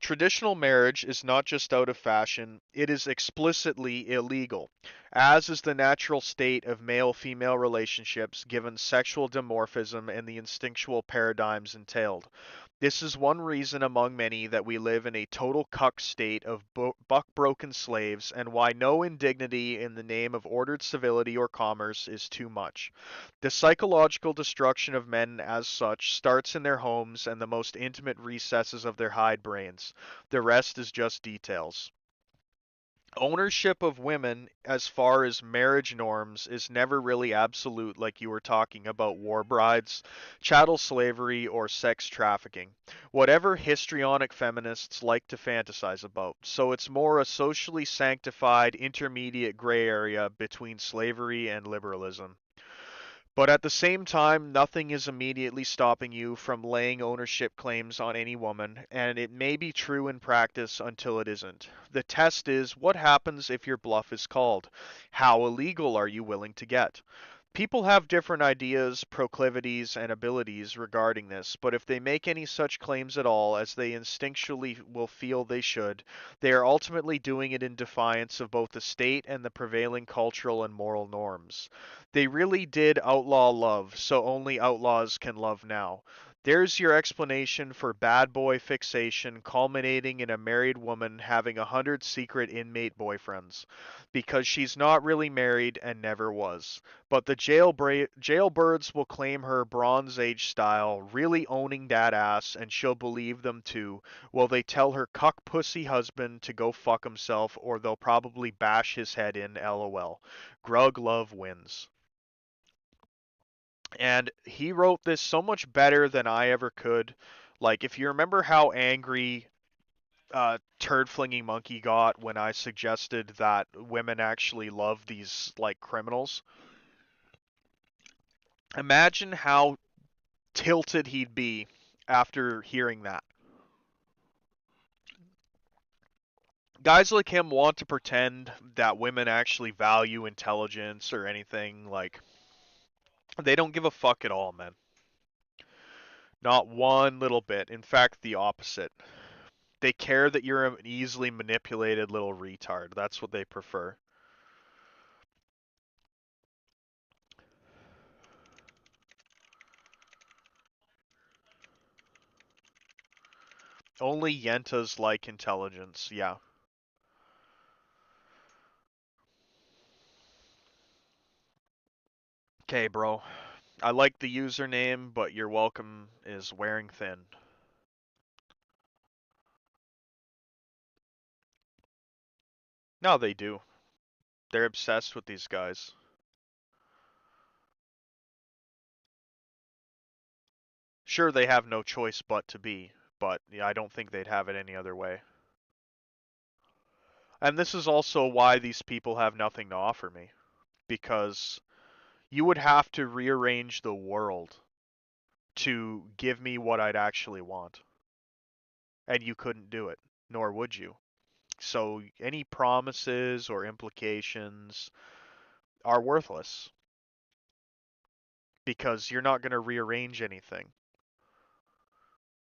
Speaker 3: Traditional marriage is not just out of fashion, it is explicitly illegal, as is the natural state of male female relationships given sexual dimorphism and the instinctual paradigms entailed. This is one reason among many that we live in a total cuck state of buck broken slaves, and why no indignity in the name of ordered civility or commerce is too much. The psychological destruction of men as such starts in their homes and the most intimate recesses of their hide brains. The rest is just details. Ownership of women as far as marriage norms is never really absolute, like you were talking about war brides, chattel slavery, or sex trafficking, whatever histrionic feminists like to fantasize about. So it's more a socially sanctified intermediate gray area between slavery and liberalism. But at the same time, nothing is immediately stopping you from laying ownership claims on any woman, and it may be true in practice until it isn't. The test is, what happens if your bluff is called? How illegal are you willing to get? People have different ideas, proclivities, and abilities regarding this, but if they make any such claims at all, as they instinctually will feel they should, they are ultimately doing it in defiance of both the state and the prevailing cultural and moral norms. They really did outlaw love, so only outlaws can love now. There's your explanation for bad boy fixation culminating in a married woman having 100 secret inmate boyfriends. Because she's not really married and never was. But the jailbirds will claim her Bronze Age style, really owning that ass, and she'll believe them too. Will they tell her cuck pussy husband to go fuck himself, or they'll probably bash his head in, lol. Grug love wins. And he wrote this so much better than I ever could. Like, if you remember how angry Turd Flinging Monkey got when I suggested that women actually love these, like, criminals, imagine how tilted he'd be after hearing that. Guys like him want to pretend that women actually value intelligence or anything. Like, they don't give a fuck at all, man. Not one little bit. In fact, the opposite. They care that you're an easily manipulated little retard. That's what they prefer. Only Yentas like intelligence, yeah. Okay, bro. I like the username, but your welcome is wearing thin. No, they do. They're obsessed with these guys. Sure, they have no choice but to be, but yeah, I don't think they'd have it any other way. And this is also why these people have nothing to offer me, because you would have to rearrange the world to give me what I'd actually want. And you couldn't do it, nor would you. So any promises or implications are worthless because you're not going to rearrange anything.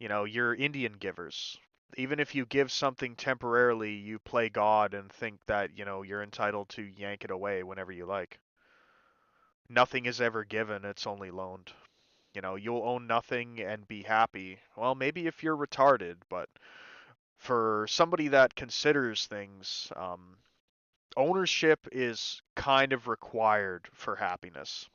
Speaker 3: You know, you're Indian givers. Even if you give something temporarily, you play God and think that, you're entitled to yank it away whenever you like. Nothing is ever given, it's only loaned. You'll own nothing and be happy. Well, maybe if you're retarded, but for somebody that considers things, ownership is kind of required for happiness.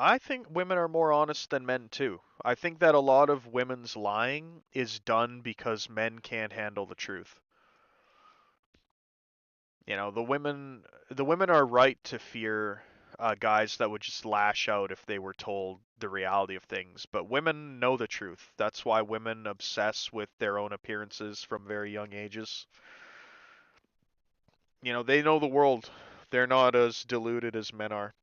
Speaker 3: I think women are more honest than men too. I think that a lot of women's lying is done because men can't handle the truth. The women are right to fear guys that would just lash out if they were told the reality of things. But women know the truth. That's why women obsess with their own appearances from very young ages. They know the world. They're not as deluded as men are.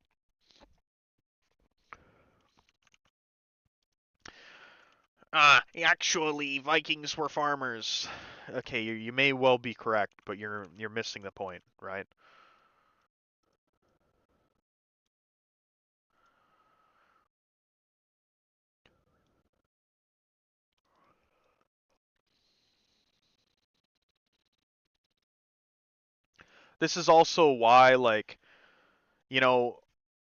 Speaker 3: Actually, Vikings were farmers. Okay, you may well be correct, but you're missing the point, right? This is also why, like, you know,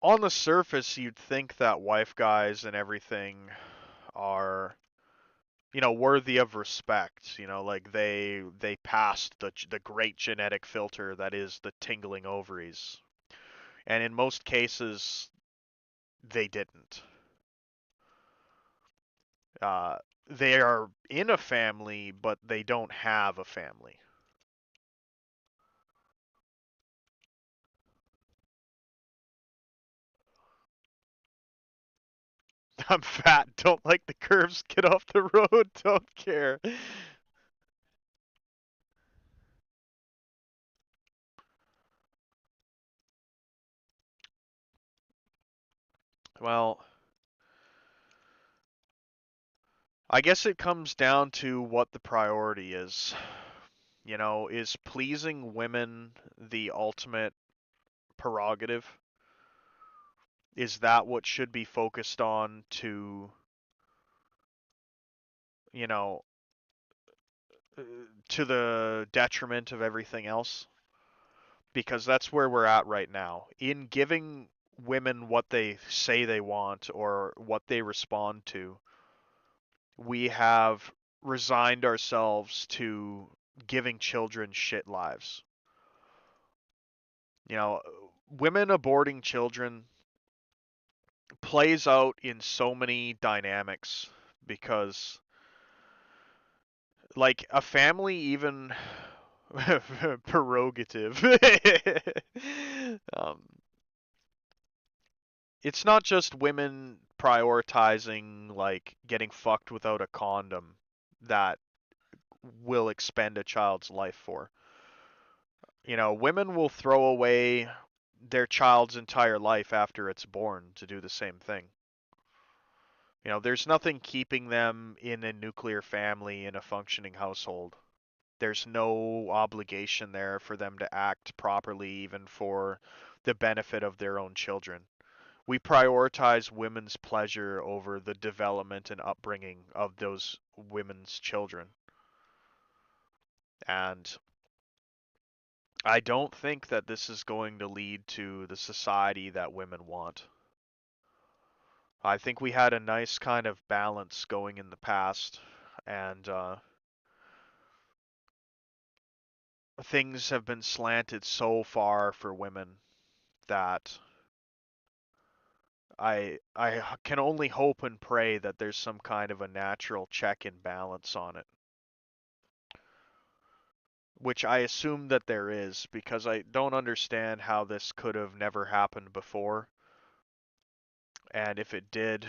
Speaker 3: on the surface, you'd think that wife guys and everything are, worthy of respect. Like they passed the great genetic filter that is the tingling ovaries, and in most cases, they didn't. They are in a family, but they don't have a family. I'm fat, don't like the curves, get off the road, don't care. Well, I guess it comes down to what the priority is. Is pleasing women the ultimate prerogative? Is that what should be focused on you know, uh, to the detriment of everything else? Because that's where we're at right now. In giving women what they say they want or what they respond to, we have resigned ourselves to giving children shit lives. You know, women aborting children plays out in so many dynamics because, like, a family even prerogative. um, it's not just women prioritizing like getting fucked without a condom that will expend a child's life for. Women will throw away their child's entire life after it's born to do the same thing. There's nothing keeping them in a nuclear family in a functioning household. There's no obligation there for them to act properly, even for the benefit of their own children. We prioritize women's pleasure over the development and upbringing of those women's children. And I don't think that this is going to lead to the society that women want. I think we had a nice kind of balance going in the past, and things have been slanted so far for women that I can only hope and pray that there's some kind of a natural check and balance on it. Which I assume that there is, because I don't understand how this could have never happened before. And if it did,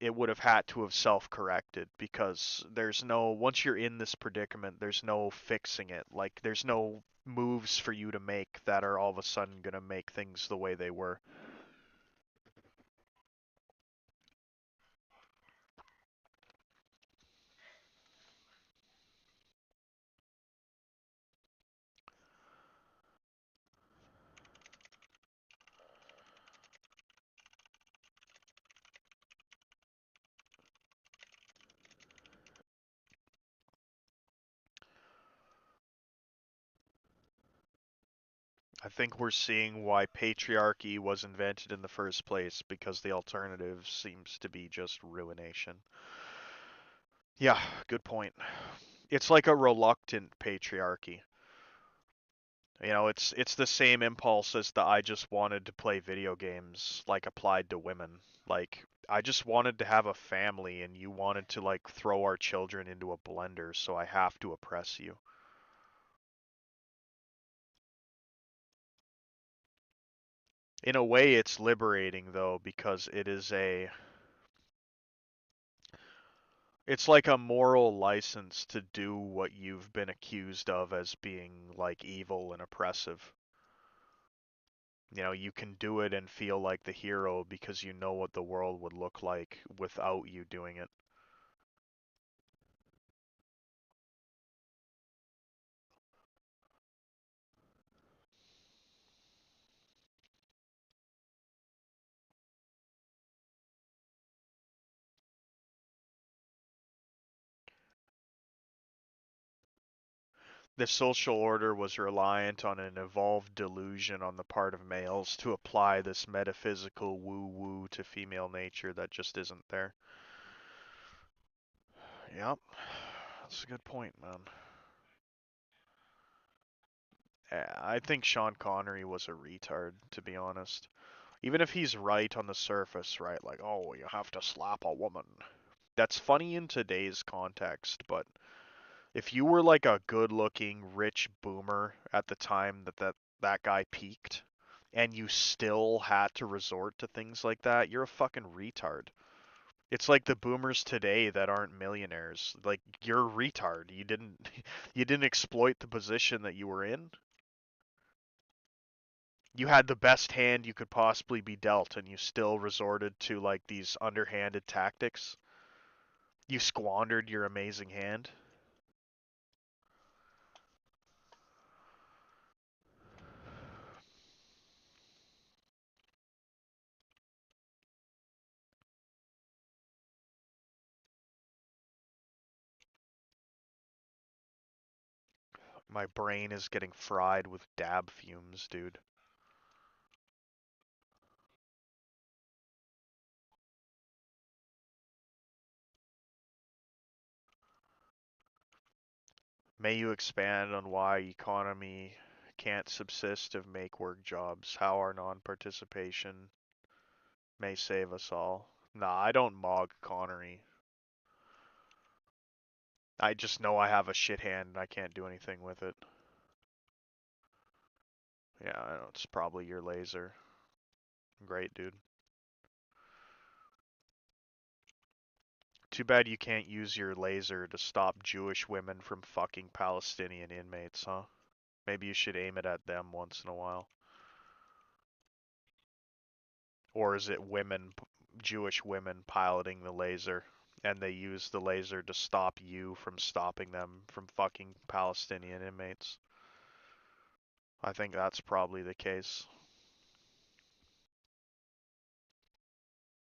Speaker 3: it would have had to have self-corrected, because once you're in this predicament, there's no fixing it. Like, there's no moves for you to make that are all of a sudden gonna make things the way they were. I think we're seeing why patriarchy was invented in the first place, because the alternative seems to be just ruination. Yeah, good point. It's like a reluctant patriarchy. It's the same impulse as the I just wanted to play video games, like, applied to women. Like, I just wanted to have a family and you wanted to, like, throw our children into a blender, so I have to oppress you. In a way, it's liberating, though, because it's like a moral license to do what you've been accused of as being, like, evil and oppressive. You know, you can do it and feel like the hero because you know what the world would look like without you doing it. The social order was reliant on an evolved delusion on the part of males to apply this metaphysical woo-woo to female nature that just isn't there. Yep, that's a good point, man. I think Sean Connery was a retard, to be honest. Even if he's right on the surface, right? Like, oh, you have to slap a woman. That's funny in today's context, but if you were like a good-looking rich boomer at the time that guy peaked, and you still had to resort to things like that, you're a fucking retard. It's like the boomers today that aren't millionaires. Like you're a retard. You didn't you didn't exploit the position that you were in. You had the best hand you could possibly be dealt and you still resorted to like these underhanded tactics. You squandered your amazing hand. My brain is getting fried with dab fumes, dude. May you expand on why economy can't subsist of make work jobs, how our non-participation may save us all. Nah, I don't mog Connery. I just know I have a shit hand and I can't do anything with it. Yeah, I know, it's probably your laser. Great, dude. Too bad you can't use your laser to stop Jewish women from fucking Palestinian inmates, huh? Maybe you should aim it at them once in a while. Or is it women, Jewish women piloting the laser, and they use the laser to stop you from stopping them from fucking Palestinian inmates? I think that's probably the case.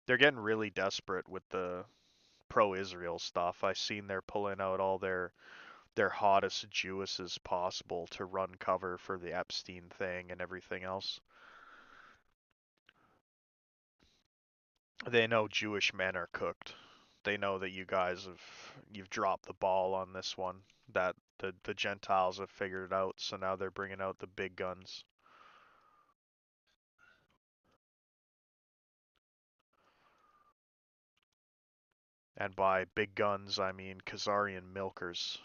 Speaker 3: They're getting really desperate with the pro-Israel stuff. I seen they're pulling out all their hottest Jewesses possible to run cover for the Epstein thing and everything else. They know Jewish men are cooked. They know that you've dropped the ball on this one. That the Gentiles have figured it out, so now they're bringing out the big guns. And by big guns, I mean Khazarian milkers.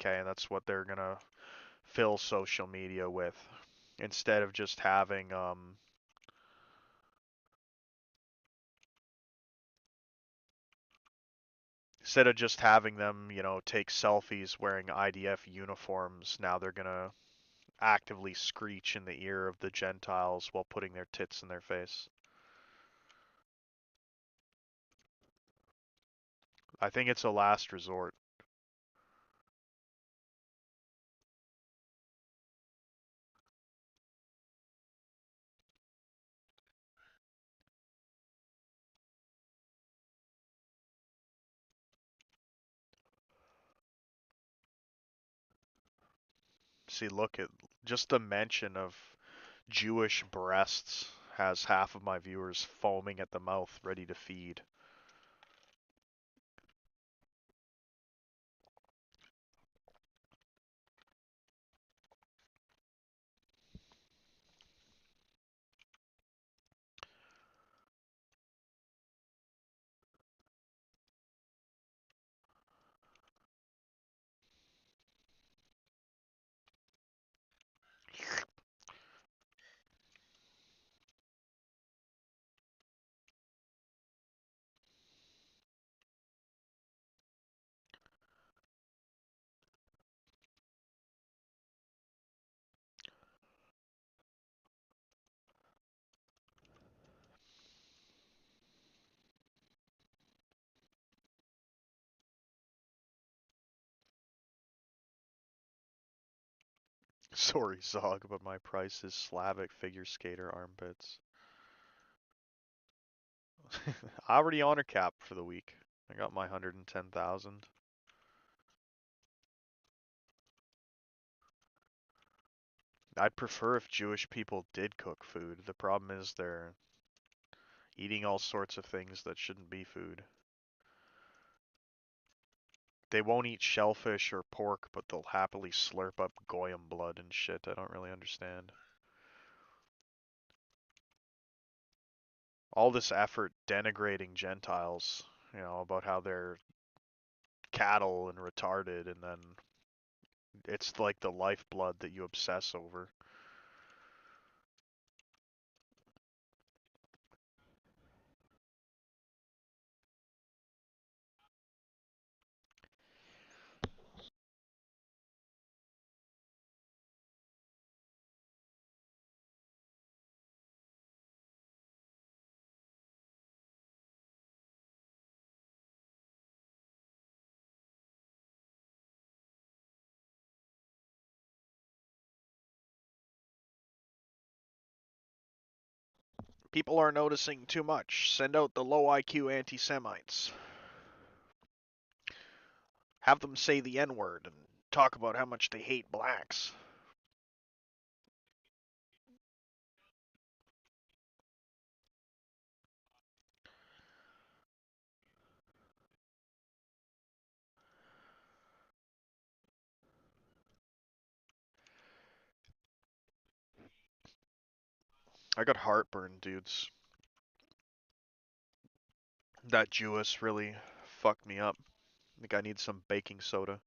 Speaker 3: Okay, and that's what they're gonna fill social media with. Instead of just having them, take selfies wearing IDF uniforms, now they're gonna actively screech in the ear of the Gentiles while putting their tits in their face. I think it's a last resort. See, look at just the mention of Jewish breasts has half of my viewers foaming at the mouth, ready to feed. Sorry, Zog, but my price is Slavic figure skater armpits. I already honor cap for the week. I got my 110,000. I'd prefer if Jewish people did cook food. The problem is they're eating all sorts of things that shouldn't be food. They won't eat shellfish or pork, but they'll happily slurp up goyim blood and shit. I don't really understand. All this effort denigrating Gentiles, you know, about how they're cattle and retarded, and then it's like the lifeblood that you obsess over. People are noticing too much. Send out the low IQ anti-Semites. Have them say the N-word and talk about how much they hate blacks. I got heartburn, dudes. That Jewess really fucked me up. I think I need some baking soda.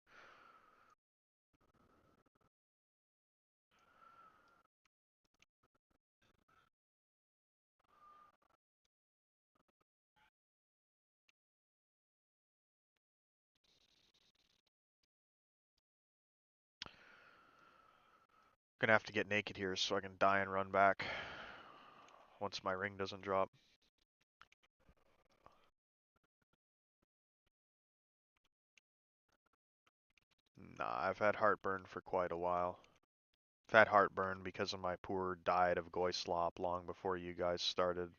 Speaker 3: Gonna have to get naked here so I can die and run back once my ring doesn't drop. Nah, I've had heartburn for quite a while. I've had heartburn because of my poor diet of goy slop long before you guys started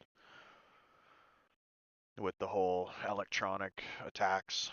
Speaker 3: with the whole electronic attacks.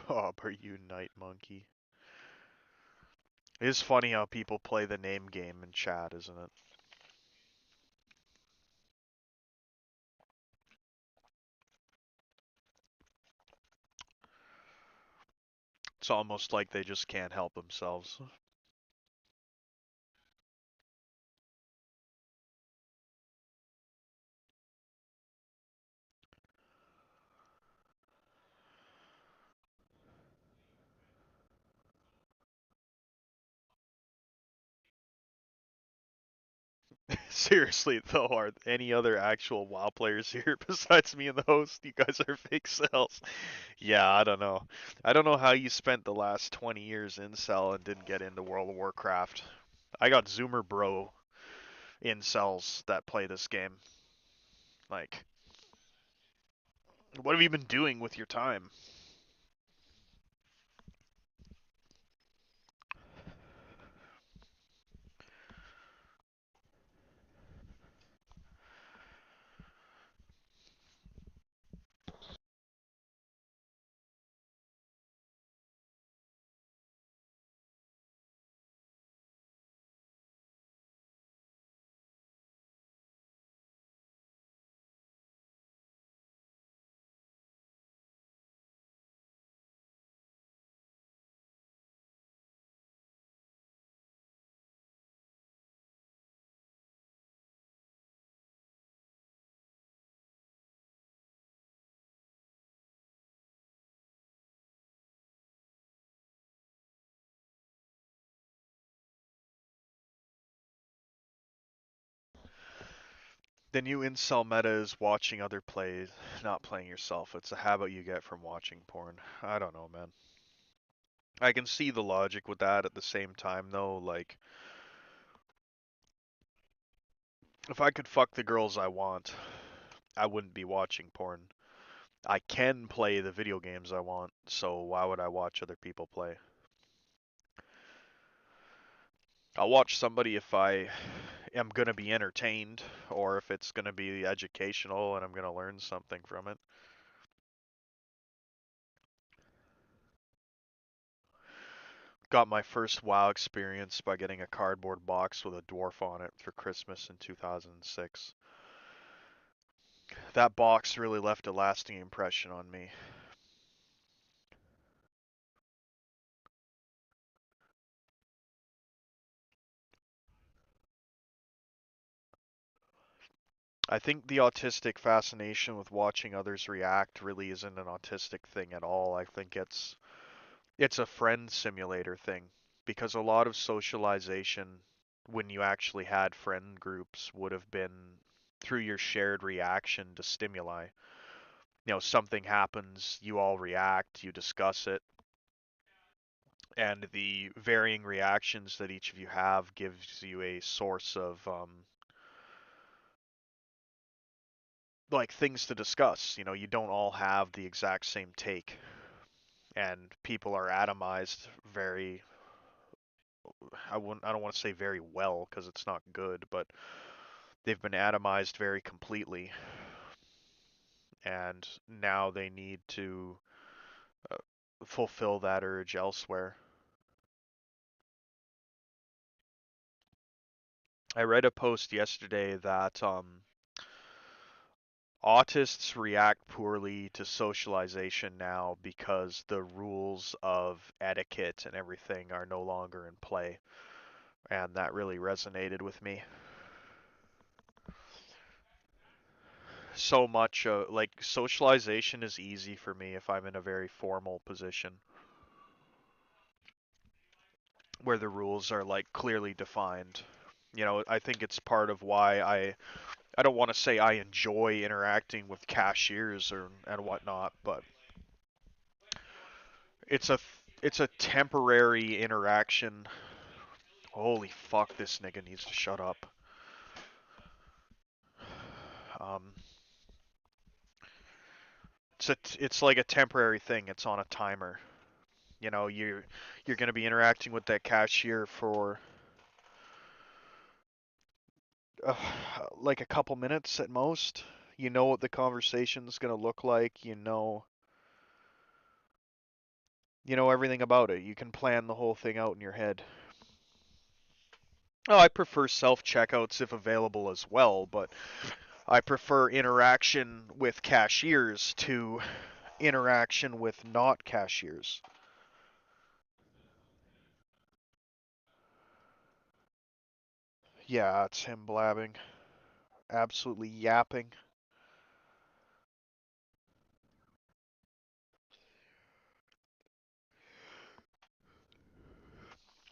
Speaker 3: Bob, are you Night Monkey? It is funny how people play the name game in chat, isn't it? It's almost like they just can't help themselves. Seriously though, are any other actual WoW players here besides me and the host? You guys are fake cells. Yeah, I don't know. I don't know how you spent the last 20 years in cell and didn't get into World of Warcraft. I got Zoomer Bro in cells that play this game. Like, what have you been doing with your time? The new incel meta is watching other play, not playing yourself. It's a habit you get from watching porn. I don't know, man. I can see the logic with that at the same time, though. Like, if I could fuck the girls I want, I wouldn't be watching porn. I can play the video games I want, so why would I watch other people play? I'll watch somebody if I am going to be entertained, or if it's going to be educational and I'm going to learn something from it. Got my first WoW experience by getting a cardboard box with a dwarf on it for Christmas in 2006. That box really left a lasting impression on me. I think the autistic fascination with watching others react really isn't an autistic thing at all. I think it's a friend simulator thing, because a lot of socialization when you actually had friend groups would have been through your shared reaction to stimuli. You know, something happens, you all react, you discuss it, and the varying reactions that each of you have gives you a source of like things to discuss. You know, you don't all have the exact same take, and people are atomized very. I don't want to say very well because it's not good, but they've been atomized very completely, and now they need to uh, fulfill that urge elsewhere. I read a post yesterday that autists react poorly to socialization now because the rules of etiquette and everything are no longer in play, and that really resonated with me. So much like socialization is easy for me if I'm in a very formal position where the rules are like clearly defined. You know, I think it's part of why I don't want to say I enjoy interacting with cashiers or and whatnot, but it's a it's a temporary interaction. Holy fuck, this nigga needs to shut up. Um, it's like a temporary thing. It's on a timer. You know, you're gonna be interacting with that cashier for uh, like a couple minutes at most. You know what the conversation's gonna look like. You know everything about it. You can plan the whole thing out in your head. Oh, I prefer self checkouts if available as well, but I prefer interaction with cashiers to interaction with not cashiers. Yeah, it's him blabbing. Absolutely yapping.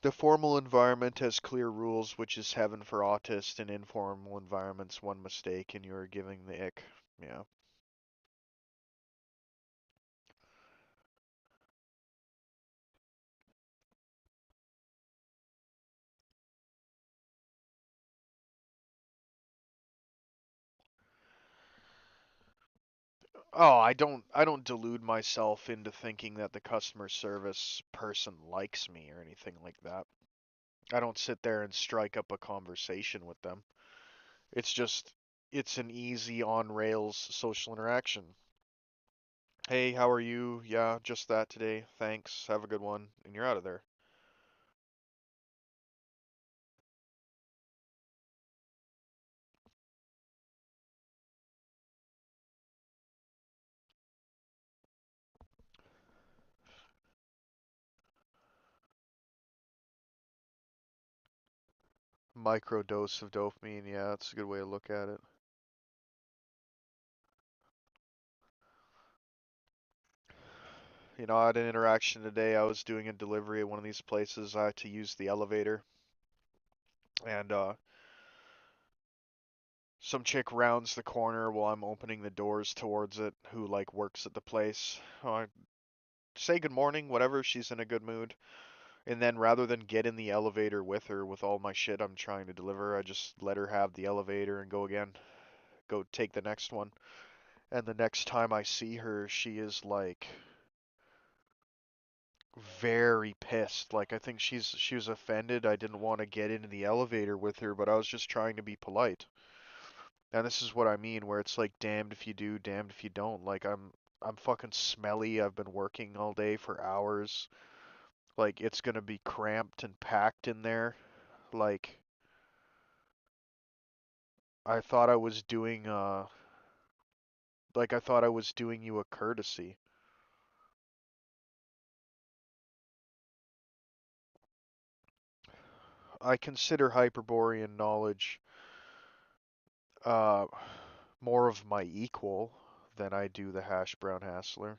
Speaker 3: The formal environment has clear rules, which is heaven for autists. In informal environments, one mistake and you are giving the ick. Yeah. Oh, I don't delude myself into thinking that the customer service person likes me or anything like that. I don't sit there and strike up a conversation with them. It's just it's an easy on rails social interaction. Hey, how are you? Yeah, just that today. Thanks. Have a good one. And you're out of there. Micro dose of dopamine. Yeah, that's a good way to look at it. You know, I had an interaction today. I was doing a delivery at one of these places. I had to use the elevator, and some chick rounds the corner while I'm opening the doors towards it, who like works at the place. I say good morning, whatever, she's in a good mood. And then rather than get in the elevator with her with all my shit I'm trying to deliver, I just let her have the elevator and go again. Go take the next one. And the next time I see her, she is like very pissed. Like I think she was offended I didn't want to get into the elevator with her, but I was just trying to be polite. And this is what I mean, where it's like damned if you do, damned if you don't. Like I'm fucking smelly. I've been working all day for hours. Like it's gonna be cramped and packed in there. Like I thought I was doing I thought I was doing you a courtesy. I consider Hyperborean knowledge uh more of my equal than I do the Hash Brown Hassler.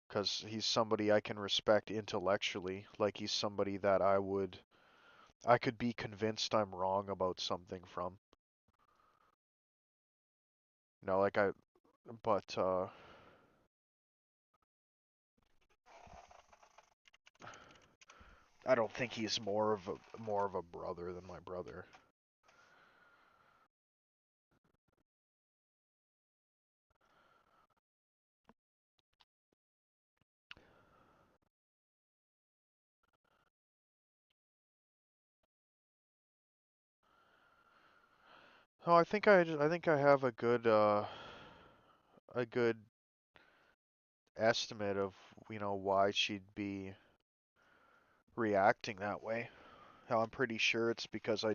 Speaker 3: Because he's somebody I can respect intellectually. Like he's somebody that I could be convinced I'm wrong about something from. You know, like I, but I don't think he's more of a brother than my brother. Oh, I think I have a good estimate of why she'd be reacting that way. How I'm pretty sure it's because I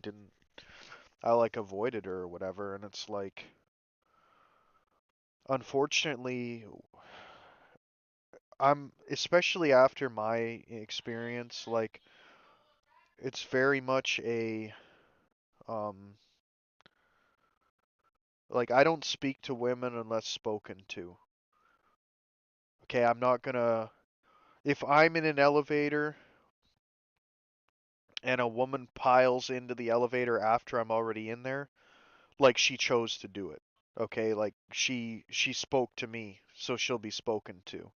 Speaker 3: like avoided her or whatever, and it's like unfortunately I'm especially after my experience, like it's very much a um like I don't speak to women unless spoken to. Okay, I'm not gonna if I'm in an elevator and a woman piles into the elevator after I'm already in there, like she chose to do it. Okay, like she spoke to me, so she'll be spoken to.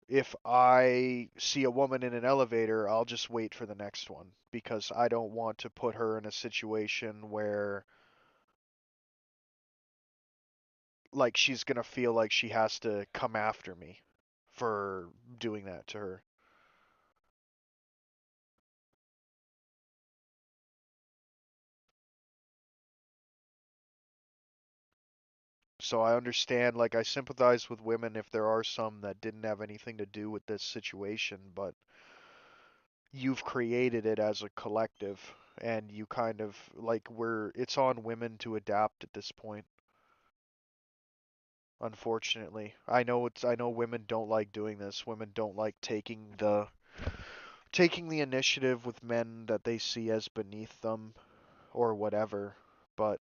Speaker 3: If I see a woman in an elevator, I'll just wait for the next one because I don't want to put her in a situation where like she's gonna feel like she has to come after me for doing that to her. So I understand, like I sympathize with women if there are some that didn't have anything to do with this situation, but you've created it as a collective and you kind of like it's on women to adapt at this point. Unfortunately, I know women don't like doing this. Women don't like taking the initiative with men that they see as beneath them or whatever, but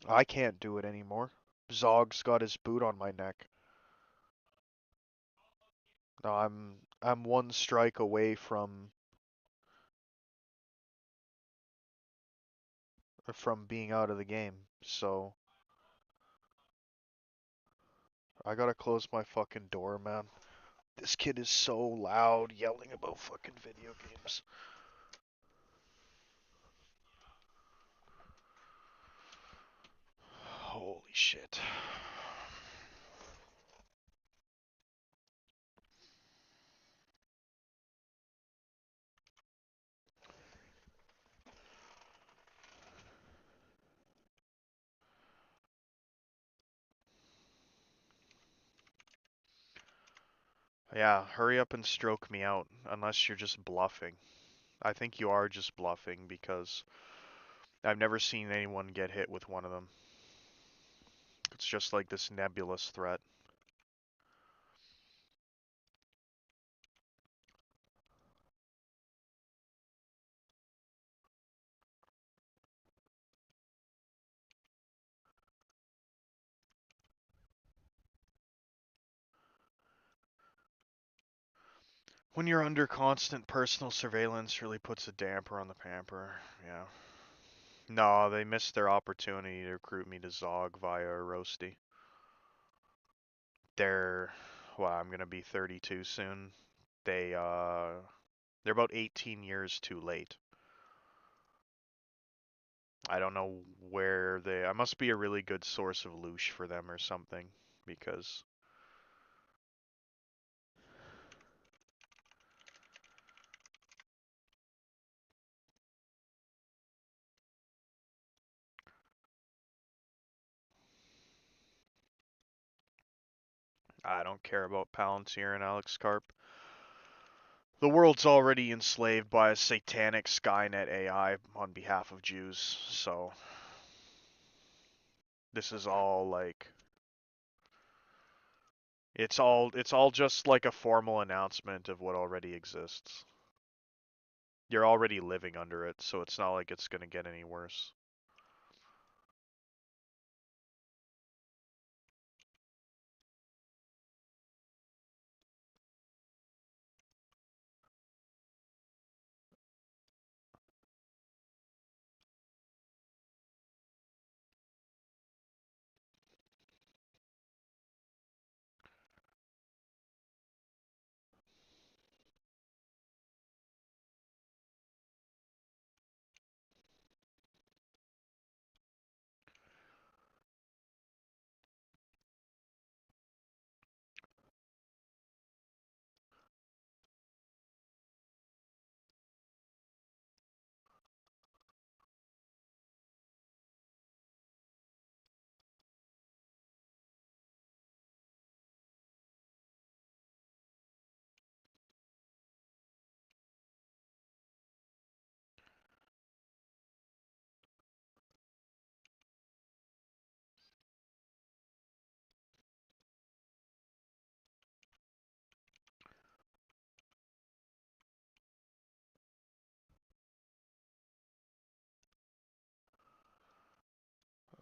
Speaker 3: I can't do it anymore. Zog's got his boot on my neck. No, I'm one strike away from being out of the game. So I gotta close my fucking door, man. This kid is so loud yelling about fucking video games. Holy shit. Yeah, hurry up and stroke me out, unless you're just bluffing. I think you are just bluffing because I've never seen anyone get hit with one of them. It's just like this nebulous threat. When you're under constant personal surveillance, really puts a damper on the pamper. Yeah. No, they missed their opportunity to recruit me to Zog via Roasty. Well, I'm gonna be 32 soon. They're about 18 years too late. I don't know I must be a really good source of loosh for them or something, because I don't care about Palantir and Alex Carp. The world's already enslaved by a satanic Skynet AI on behalf of Jews, so this is all like it's all just like a formal announcement of what already exists. You're already living under it, so it's not like it's going to get any worse.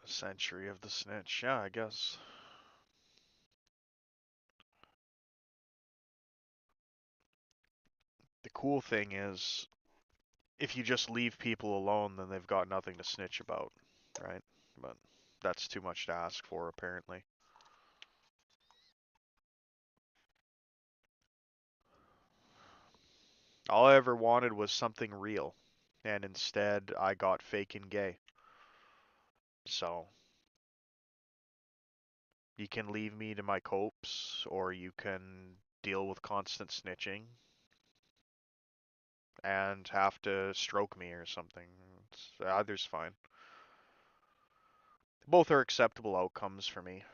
Speaker 3: A century of the snitch, yeah, I guess. The cool thing is, if you just leave people alone, then they've got nothing to snitch about, right? But that's too much to ask for, apparently. All I ever wanted was something real, and instead I got fake and gay. So, you can leave me to my copes, or you can deal with constant snitching and have to stroke me or something. Either's fine. Both are acceptable outcomes for me.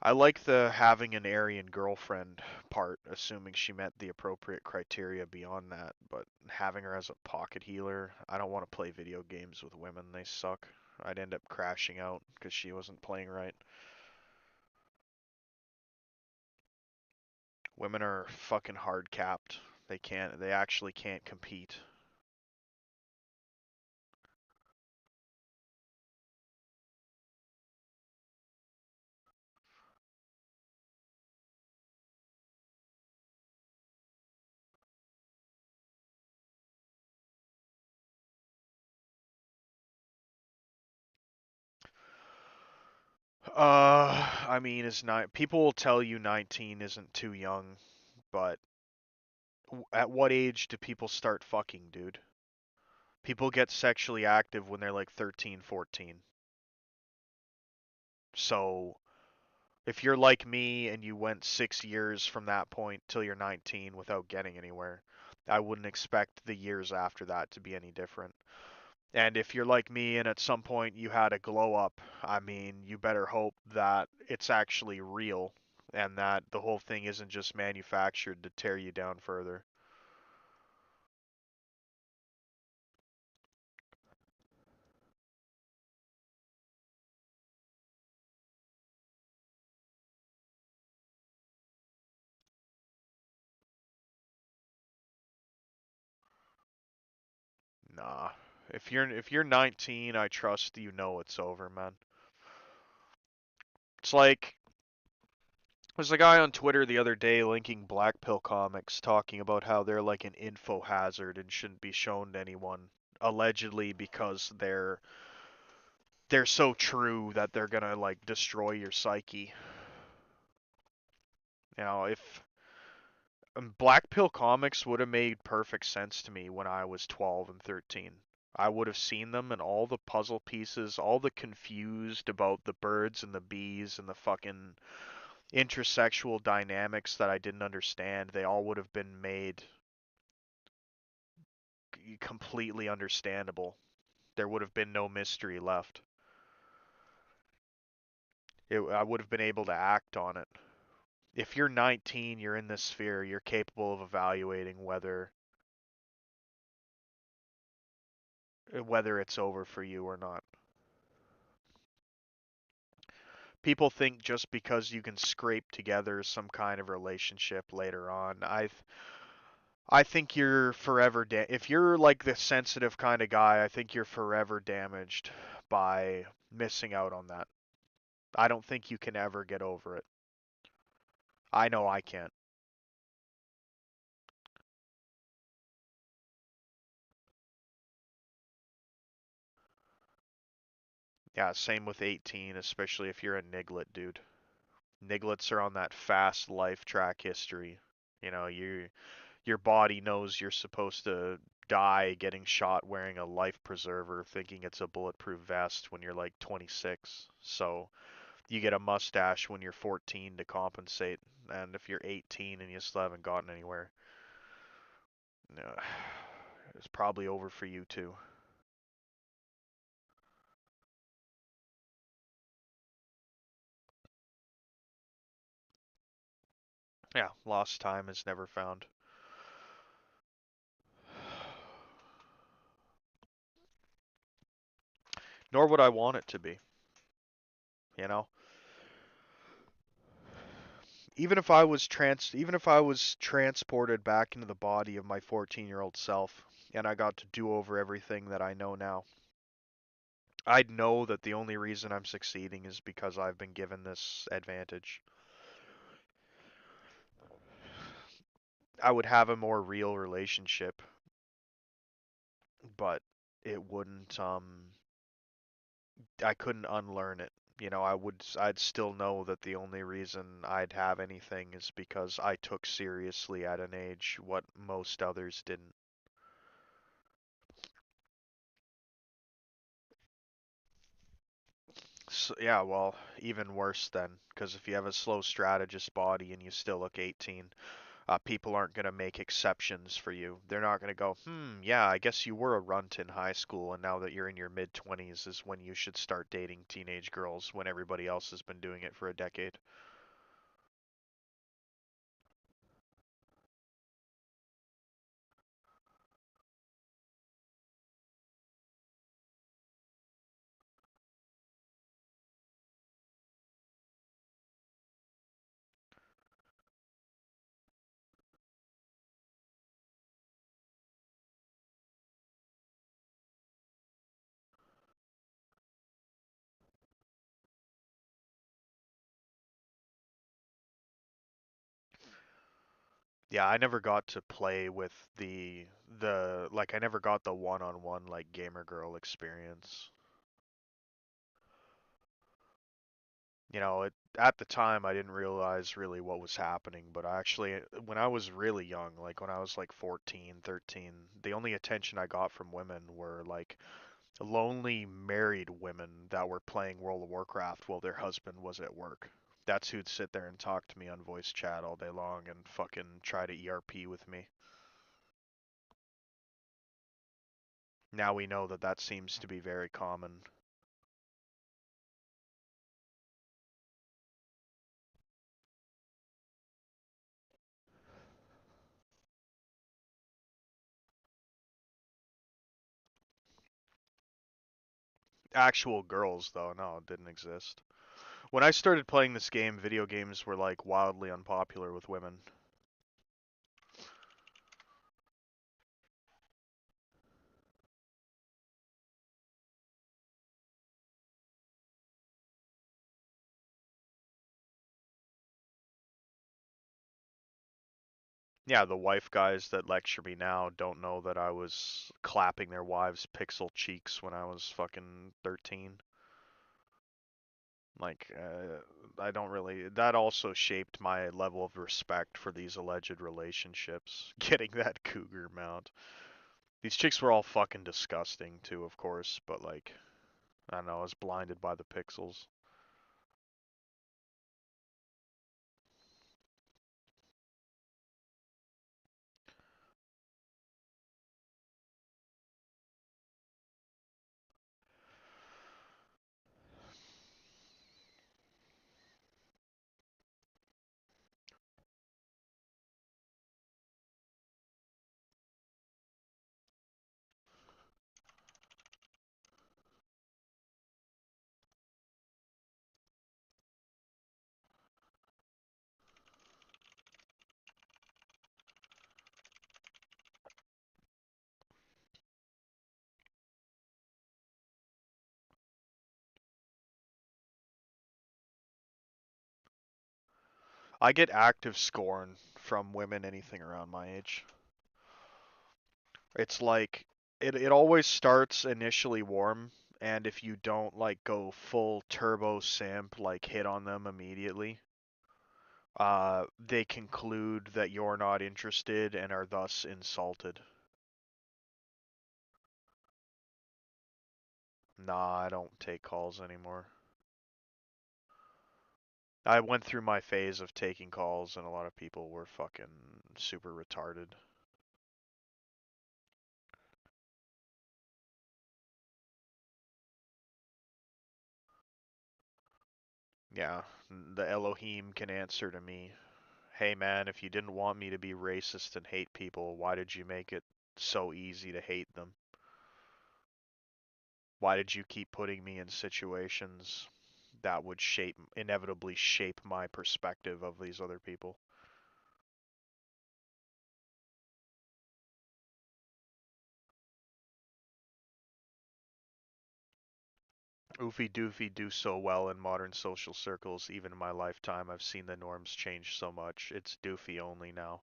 Speaker 3: I like the having an Aryan girlfriend part, assuming she met the appropriate criteria beyond that, but having her as a pocket healer, I don't want to play video games with women, they suck. I'd end up crashing out because she wasn't playing right. Women are fucking hard capped. They actually can't compete. I mean, people will tell you 19 isn't too young, but at what age do people start fucking, dude? People get sexually active when they're like 13, 14. So, if you're like me and you went 6 years from that point till you're 19 without getting anywhere, I wouldn't expect the years after that to be any different. And if you're like me and at some point you had a glow up, I mean, you better hope that it's actually real and that the whole thing isn't just manufactured to tear you down further. Nah. If you're 19, I trust you know it's over, man. It's like there's a guy on Twitter the other day linking Black Pill comics, talking about how they're like an info hazard and shouldn't be shown to anyone, allegedly because they're so true that they're gonna like destroy your psyche. You know, if Black Pill comics would have made perfect sense to me when I was 12 and 13. I would have seen them and all the puzzle pieces, all the confused about the birds and the bees and the fucking intersexual dynamics that I didn't understand, they all would have been made completely understandable. There would have been no mystery left. I would have been able to act on it. If you're 19, you're in this sphere, you're capable of evaluating whether it's over for you or not. People think just because you can scrape together some kind of relationship later on, I think you're forever if you're like the sensitive kind of guy, I think you're forever damaged by missing out on that. I don't think you can ever get over it. I know I can't. Yeah, same with 18, especially if you're a niglet, dude. Niglets are on that fast life track history. You know, your body knows you're supposed to die getting shot wearing a life preserver thinking it's a bulletproof vest when you're like 26. So you get a mustache when you're 14 to compensate, and if you're 18 and you still haven't gotten anywhere, it's probably over for you too. Yeah, lost time is never found. Nor would I want it to be, you know? Even if I was transported back into the body of my 14-year-old self and I got to do over everything that I know now, I'd know that the only reason I'm succeeding is because I've been given this advantage. I would have a more real relationship, but it wouldn't I couldn't unlearn it. You know, I'd still know that the only reason I'd have anything is because I took seriously at an age what most others didn't. So, yeah, well, even worse then, because if you have a slow strategist body and you still look 18, people aren't going to make exceptions for you. They're not going to go, yeah, I guess you were a runt in high school, and now that you're in your mid 20s is when you should start dating teenage girls when everybody else has been doing it for a decade. Yeah, I never got to play with the like I never got the one-on-one like gamer girl experience. You know, at the time I didn't realize really what was happening, but actually when I was really young, like when I was like 14, 13, the only attention I got from women were like lonely married women that were playing World of Warcraft while their husband was at work. That's who'd sit there and talk to me on voice chat all day long and fucking try to ERP with me. Now we know that that seems to be very common. Actual girls, though, no, it didn't exist. When I started playing this game, video games were like wildly unpopular with women. Yeah, the wife guys that lecture me now don't know that I was clapping their wives' pixel cheeks when I was fucking 13. Like, I don't really. That also shaped my level of respect for these alleged relationships. Getting that cougar mount. These chicks were all fucking disgusting too, of course, but like, I don't know, I was blinded by the pixels. I get active scorn from women anything around my age. It's like it always starts initially warm, and if you don't like go full turbo simp, like hit on them immediately, they conclude that you're not interested and are thus insulted. Nah, I don't take calls anymore. I went through my phase of taking calls, and a lot of people were fucking super retarded. Yeah, the Elohim can answer to me. Hey man, if you didn't want me to be racist and hate people, why did you make it so easy to hate them? Why did you keep putting me in situations that would inevitably shape my perspective of these other people? Oofy doofy do so well in modern social circles. Even in my lifetime, I've seen the norms change so much. It's doofy only now.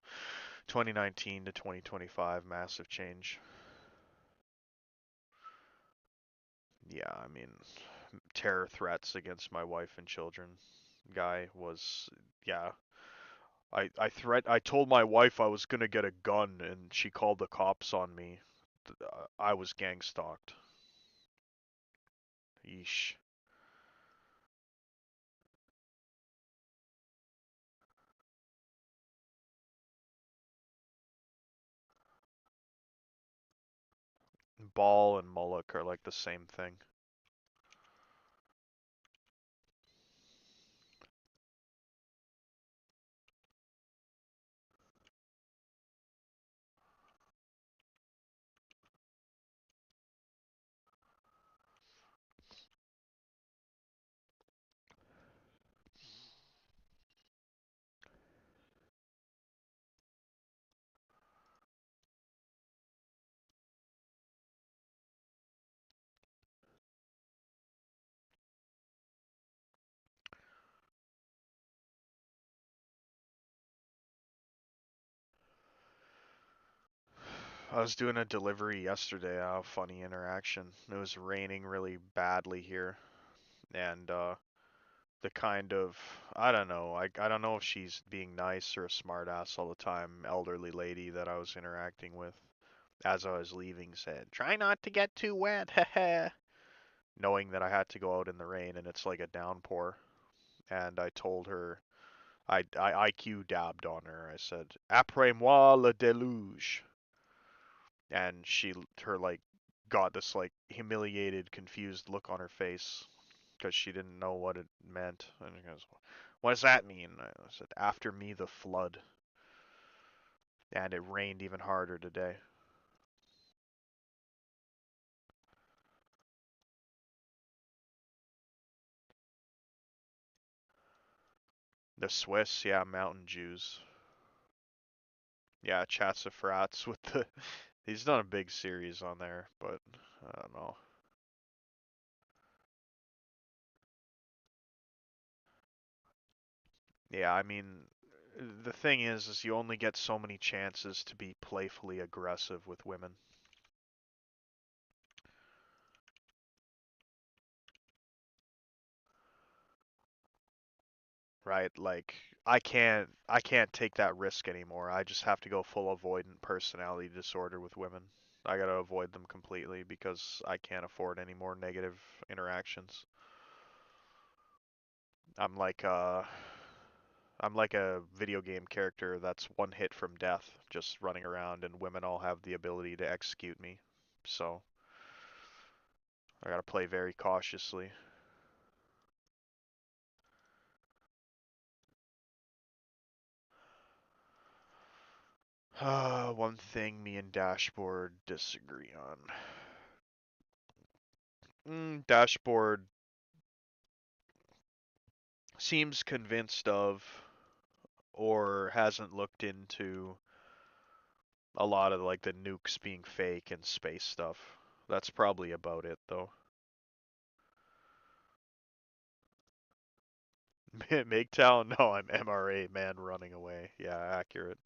Speaker 3: 2019 to 2025, massive change. Yeah, I mean, terror threats against my wife and children. Guy was, yeah. I told my wife I was gonna get a gun, and she called the cops on me. I was gang stalked. Yeesh. Ball and Moloch are like the same thing. I was doing a delivery yesterday. Funny interaction. It was raining really badly here, and the kind of I don't know. I don't know if she's being nice or a smart ass all the time. Elderly lady that I was interacting with, as I was leaving, said, "Try not to get too wet." Knowing that I had to go out in the rain and it's like a downpour. And I told her, I IQ dabbed on her. I said, "Après moi le déluge." And her like, got this like humiliated, confused look on her face because she didn't know what it meant. And she goes, "What does that mean?" I said, "After me the flood." And it rained even harder today. The Swiss, yeah, mountain Jews. Yeah, Chats of Frats with the. He's done a big series on there, but I don't know. Yeah, I mean, the thing is you only get so many chances to be playfully aggressive with women. Right? Like I can't take that risk anymore. I just have to go full avoidant personality disorder with women. I gotta avoid them completely because I can't afford any more negative interactions. I'm like uh I'm like a video game character that's one hit from death, just running around, and women all have the ability to execute me. So I gotta play very cautiously. One thing me and Dashboard disagree on. Dashboard seems convinced of or hasn't looked into a lot of like the nukes being fake and space stuff. That's probably about it though. MGTOW? No, I'm MRA man running away. Yeah, accurate.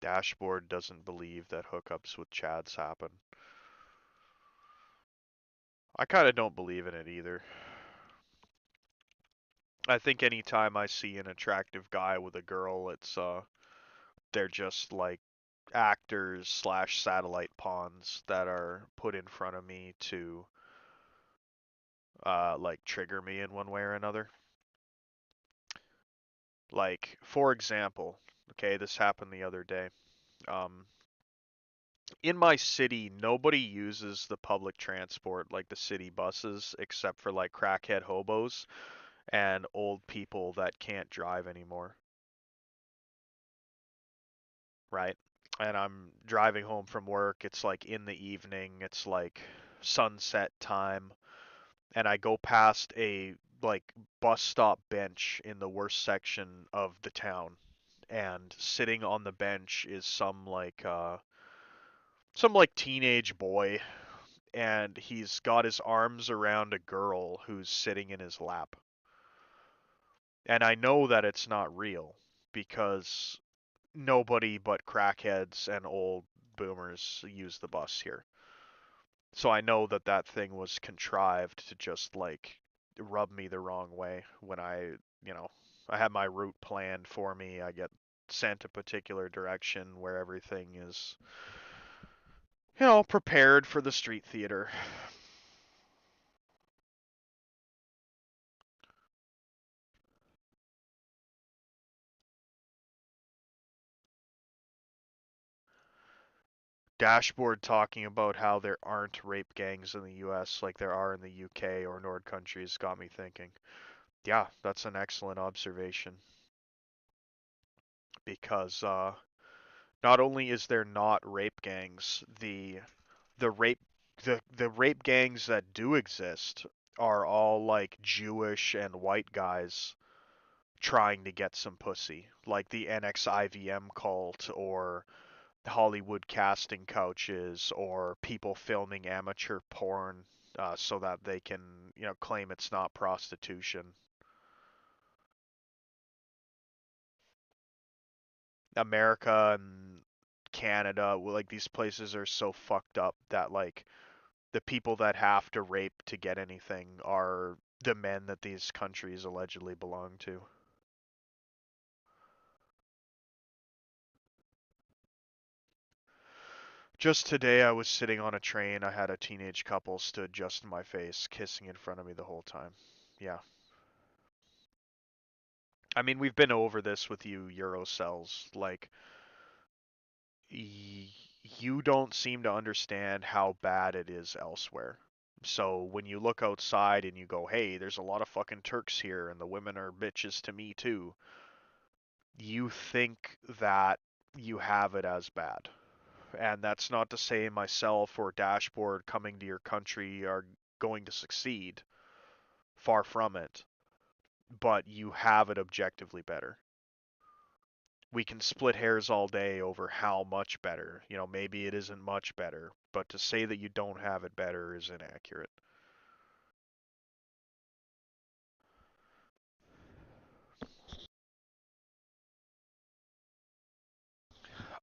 Speaker 3: Dashboard doesn't believe that hookups with Chads happen. I kind of don't believe in it either. I think anytime I see an attractive guy with a girl, it's they're just like actors slash satellite pawns that are put in front of me to like trigger me in one way or another. Like for example, okay, this happened the other day. Um, in my city, nobody uses the public transport like the city buses except for like crackhead hobos and old people that can't drive anymore, right? And I'm driving home from work. It's like in the evening. It's like sunset time, and I go past a like bus stop bench in the worst section of the town, and sitting on the bench is some like teenage boy, and he's got his arms around a girl who's sitting in his lap. And I know that it's not real because nobody but crackheads and old boomers use the bus here. So I know that that thing was contrived to just like rub me the wrong way when you know, I had my route planned for me. I get sent a particular direction where everything is, prepared for the street theater. Dashboard talking about how there aren't rape gangs in the US like there are in the UK or Nord countries got me thinking. Yeah, that's an excellent observation because not only is there not rape gangs, the rape the rape gangs that do exist are all like Jewish and white guys trying to get some pussy, like the NXIVM cult or Hollywood casting couches or people filming amateur porn so that they can, claim it's not prostitution. America and Canada, well, like these places are so fucked up that like the people that have to rape to get anything are the men that these countries allegedly belong to. Just today, I was sitting on a train. I had a teenage couple stood just in my face, kissing in front of me the whole time. Yeah. I mean, we've been over this with you Eurocells. Like, you don't seem to understand how bad it is elsewhere. So when you look outside and you go, hey, there's a lot of fucking Turks here and the women are bitches to me too, you think that you have it as bad. And that's not to say myself or Dashboard coming to your country are going to succeed. Far from it. but you have it objectively better. We can split hairs all day over how much better. You know, maybe it isn't much better, but to say that you don't have it better is inaccurate.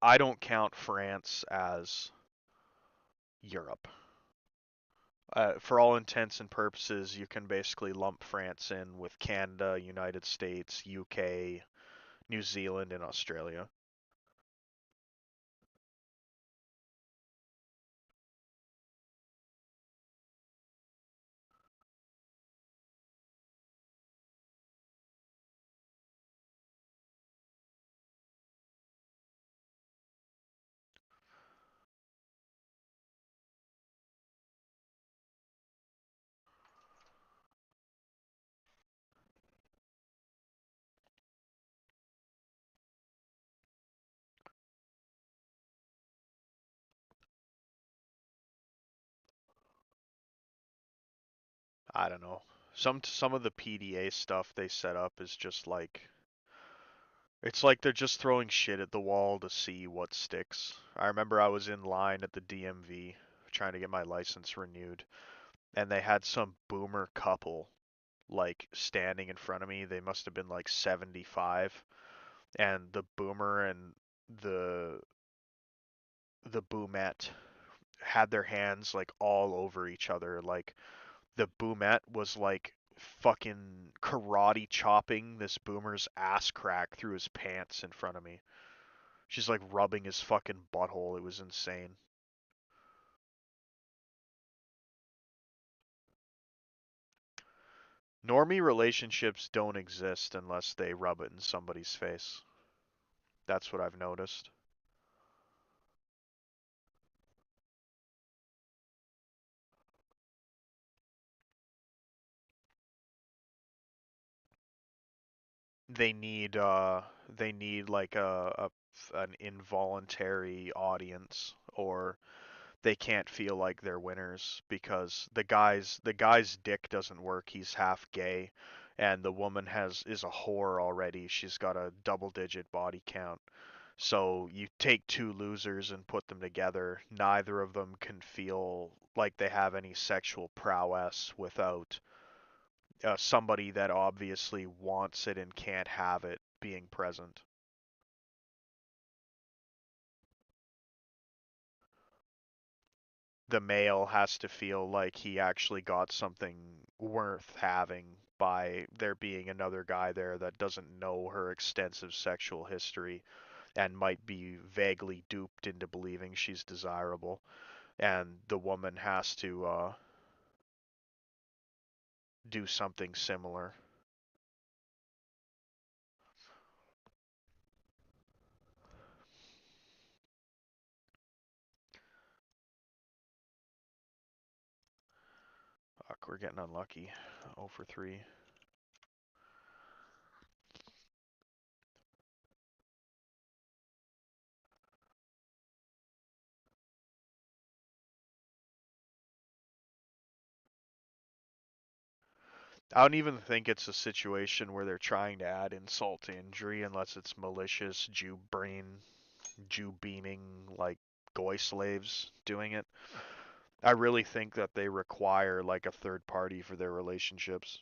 Speaker 3: I don't count France as Europe. For all intents and purposes, you can basically lump France in with Canada, United States, UK, New Zealand, and Australia. I don't know. Some of the PDA stuff they set up is just like it's like they're just throwing shit at the wall to see what sticks. I remember I was in line at the DMV trying to get my license renewed, and they had some boomer couple like standing in front of me. They must have been like 75, and the boomer and the the boomette had their hands like all over each other. Like the boomette was like fucking karate chopping this boomer's ass crack through his pants in front of me. She's like rubbing his fucking butthole. It was insane. Normie relationships don't exist unless they rub it in somebody's face. That's what I've noticed. They need like an involuntary audience, or they can't feel like they're winners because the guy's dick doesn't work. He's half gay, and the woman is a whore already. She's got a double digit body count. So you take two losers and put them together. Neither of them can feel like they have any sexual prowess without somebody that obviously wants it and can't have it being present. The male has to feel like he actually got something worth having by there being another guy there that doesn't know her extensive sexual history and might be vaguely duped into believing she's desirable. And the woman has to do something similar. Fuck, we're getting unlucky. 0 for 3. I don't even think it's a situation where they're trying to add insult to injury unless it's malicious Jew brain, Jew beaming like goy slaves doing it. I really think that they require like a third party for their relationships.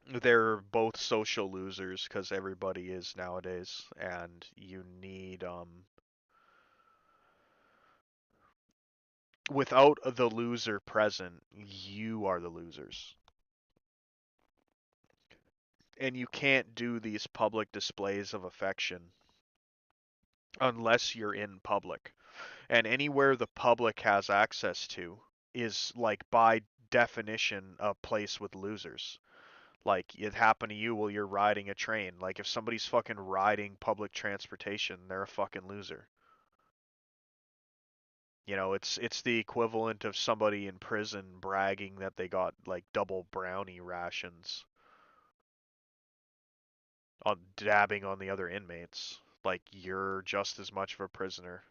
Speaker 3: They're both social losers because everybody is nowadays, and you need without the loser present, you are the losers. And you can't do these public displays of affection unless you're in public. And anywhere the public has access to is like by definition a place with losers. Like it happened to you while you're riding a train. Like if somebody's fucking riding public transportation, they're a fucking loser. You know, it's the equivalent of somebody in prison bragging that they got like double brownie rations on dabbing on the other inmates. Like you're just as much of a prisoner.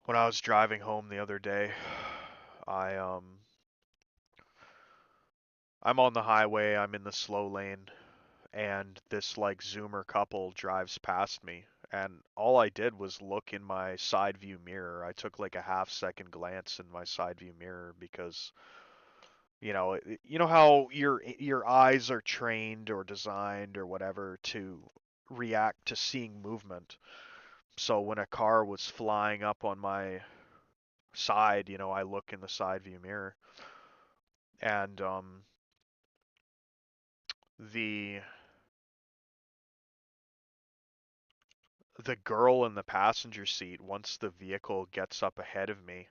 Speaker 3: When I was driving home the other day, I I'm on the highway, I'm in the slow lane, and this like Zoomer couple drives past me, and all I did was look in my side view mirror. I took like a half-second glance in my side view mirror because you know how your eyes are trained or designed or whatever to react to seeing movement. So when a car was flying up on my side, I look in the side view mirror, and the the girl in the passenger seat, once the vehicle gets up ahead of me,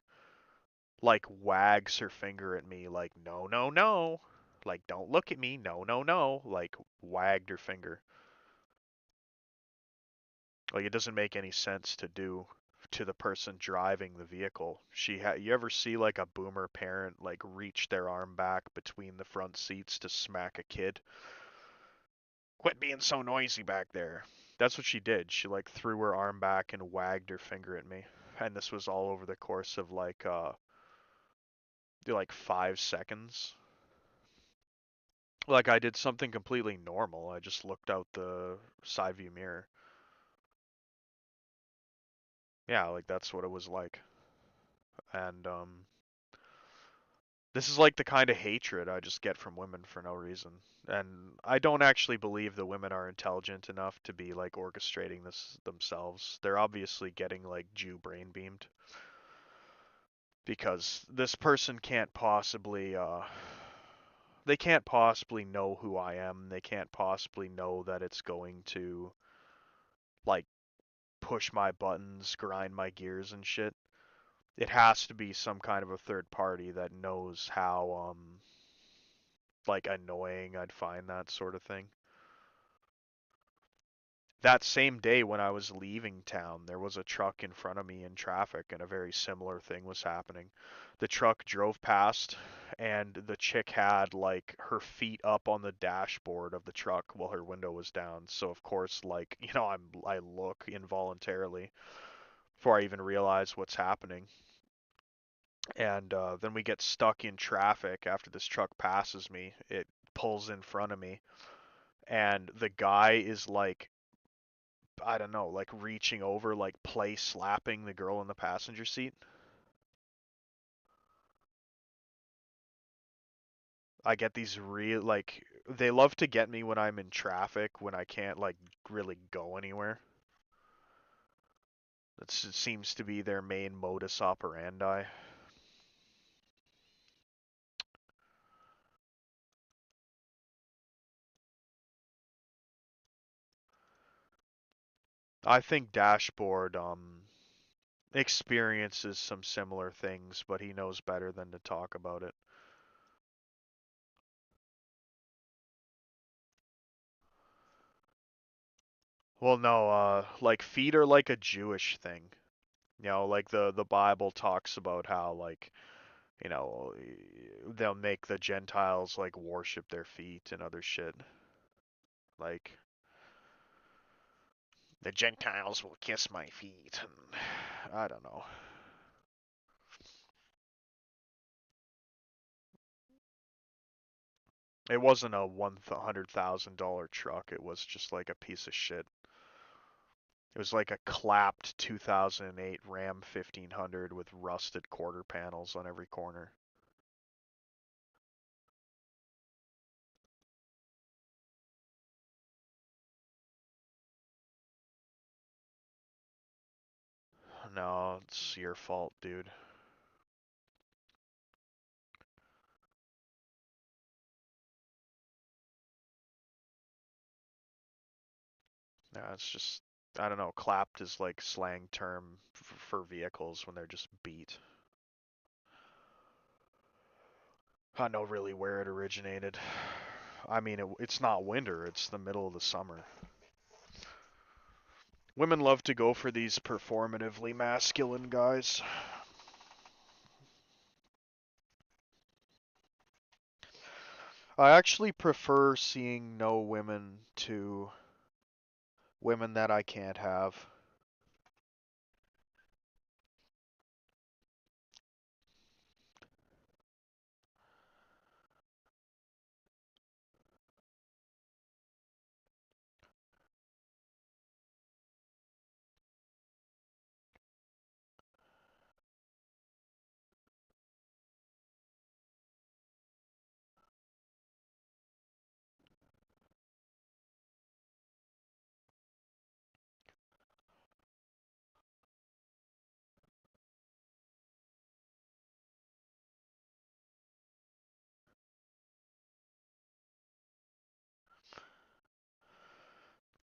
Speaker 3: like wags her finger at me like no, no, no. Like don't look at me. No, no, no. Like wagged her finger. Like it doesn't make any sense to do to the person driving the vehicle. You ever see like a boomer parent like reach their arm back between the front seats to smack a kid? Quit being so noisy back there. That's what she did. She like threw her arm back and wagged her finger at me. And this was all over the course of like 5 seconds. Like I did something completely normal. I just looked out the side view mirror. Yeah, like that's what it was like. And this is like the kind of hatred I just get from women for no reason. And I don't actually believe the women are intelligent enough to be like orchestrating this themselves. They're obviously getting like Jew brain beamed. Because this person can't possibly they can't possibly know who I am. They can't possibly know that it's going to like push my buttons, grind my gears and shit. It has to be some kind of a third party that knows how like annoying I'd find that sort of thing. That same day when I was leaving town, there was a truck in front of me in traffic and a very similar thing was happening. The truck drove past and the chick had like her feet up on the dashboard of the truck while her window was down. So of course, like, I look involuntarily before I even realize what's happening. And then we get stuck in traffic after this truck passes me. It pulls in front of me, and the guy is like, I don't know, like reaching over, like play slapping the girl in the passenger seat. I get these real, like, they love to get me when I'm in traffic, when I can't, like, really go anywhere. It seems to be their main modus operandi. I think Dashboard experiences some similar things, but he knows better than to talk about it. Well, no, like feet are like a Jewish thing. Like the Bible talks about how like, you know, they'll make the Gentiles like worship their feet and other shit. Like the Gentiles will kiss my feet and I don't know. It wasn't a $100,000 truck. It was just like a piece of shit. It was like a clapped 2008 Ram 1500 with rusted quarter panels on every corner. No, it's your fault, dude. Yeah, it's just, I don't know, clapped is like slang term for vehicles when they're just beat. I don't know really where it originated. I mean, it's not winter, it's the middle of the summer. Women love to go for these performatively masculine guys. I actually prefer seeing no women to women that I can't have.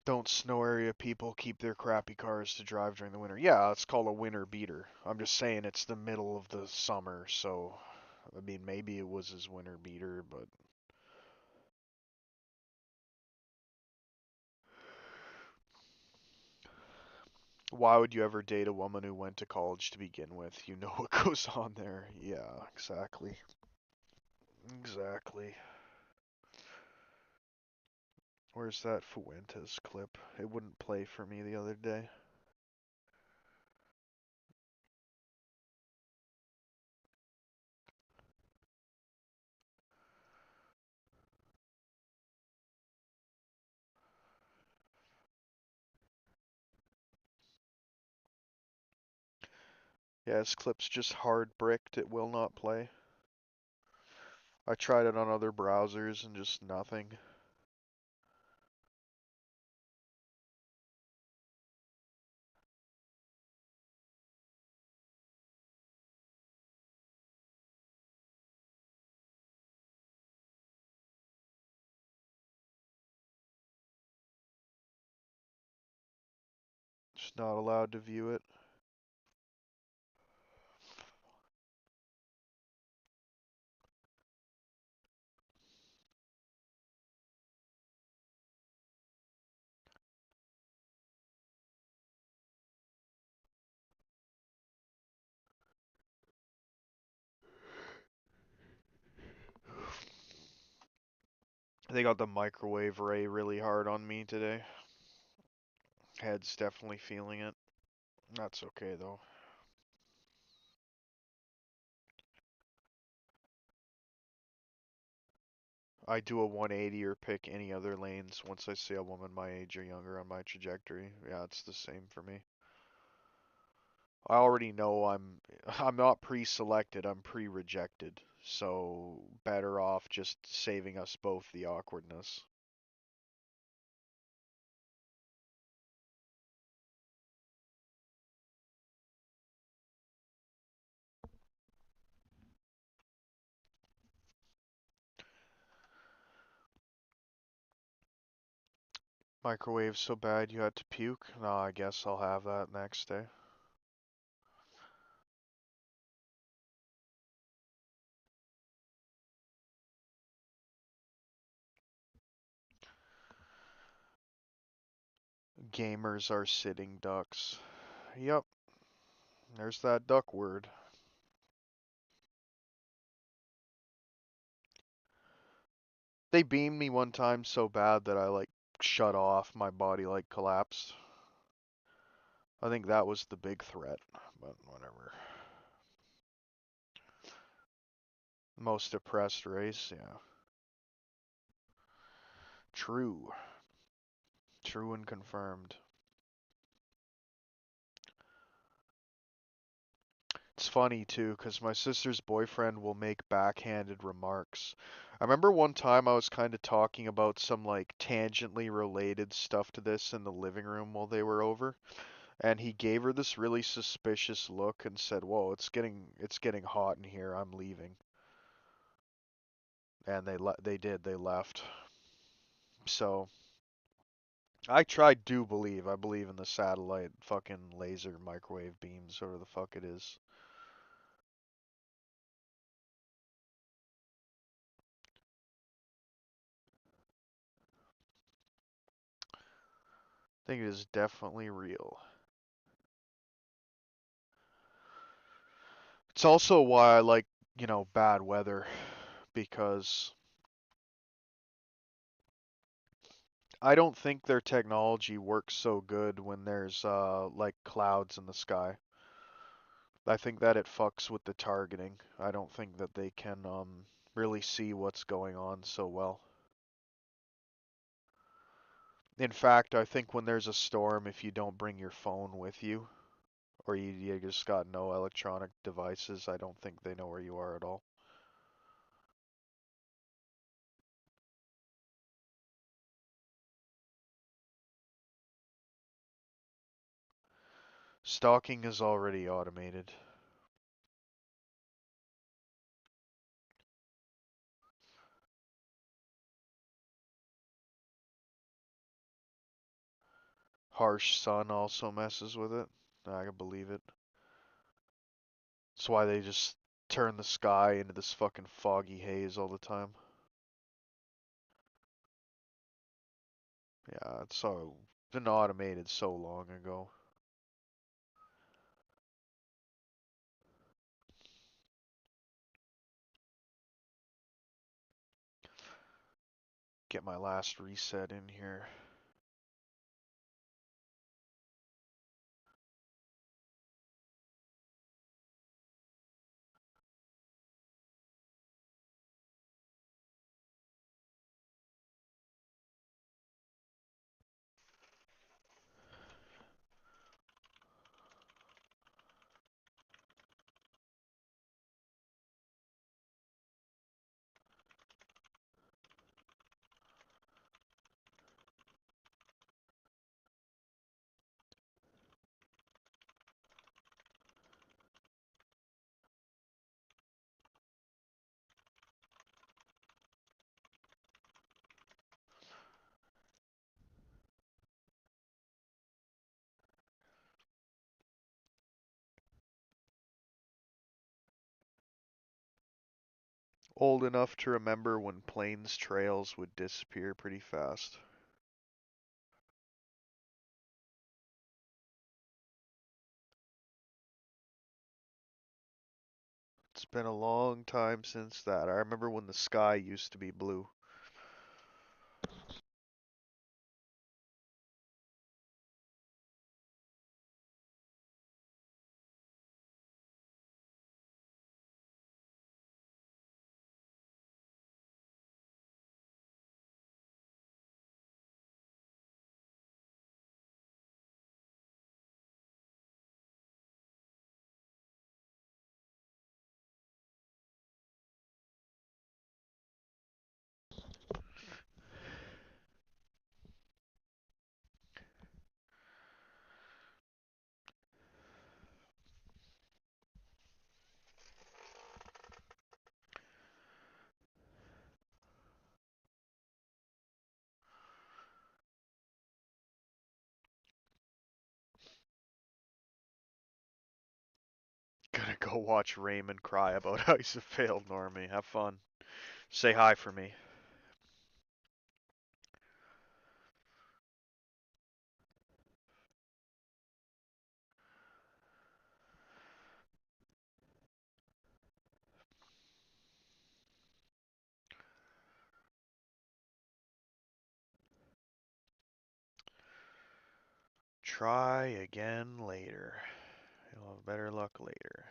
Speaker 3: Don't snow area people keep their crappy cars to drive during the winter? Yeah, it's called a winter beater. I'm just saying it's the middle of the summer, so I mean maybe it was his winter beater, but why would you ever date a woman who went to college to begin with? You know what goes on there. Yeah, exactly. Exactly. Where's that Fuentes clip? It wouldn't play for me the other day. Yeah, this clip's just hard bricked. It will not play. I tried it on other browsers and just nothing. Just not allowed to view it. They got the microwave ray really hard on me today. Head's definitely feeling it. That's okay though. I do a 180 or pick any other lanes once I see a woman my age or younger on my trajectory. Yeah, it's the same for me. I already know I'm not pre-selected, I'm pre-rejected. So better off just saving us both the awkwardness. Microwave so bad you had to puke? No, I guess I'll have that next day. Gamers are sitting ducks. Yep, there's that duck word. They beamed me one time so bad that I like shut off, my body like collapsed. I think that was the big threat, but whatever. Most oppressed race, yeah. True. True and confirmed. It's funny too, because my sister's boyfriend will make backhanded remarks. I remember one time I was kind of talking about some like tangentially related stuff to this in the living room while they were over, and he gave her this really suspicious look and said, "Whoa, it's getting hot in here. I'm leaving." And they left. So I believe in the satellite fucking laser microwave beams, whatever the fuck it is. I think it is definitely real. It's also why I like, bad weather, because I don't think their technology works so good when there's like clouds in the sky. I think that it fucks with the targeting. I don't think that they can really see what's going on so well. In fact, I think when there's a storm, if you don't bring your phone with you, or you just got no electronic devices, I don't think they know where you are at all. Stalking is already automated. Harsh sun also messes with it. I can believe it. That's why they just turn the sky into this fucking foggy haze all the time. Yeah, it's so been automated so long ago. Get my last reset in here. Old enough to remember when plains trails would disappear pretty fast. It's been a long time since that. I remember when the sky used to be blue. Gonna go watch Raymond cry about how he's a failed normie. Have fun. Say hi for me. Try again later. You'll have better luck later.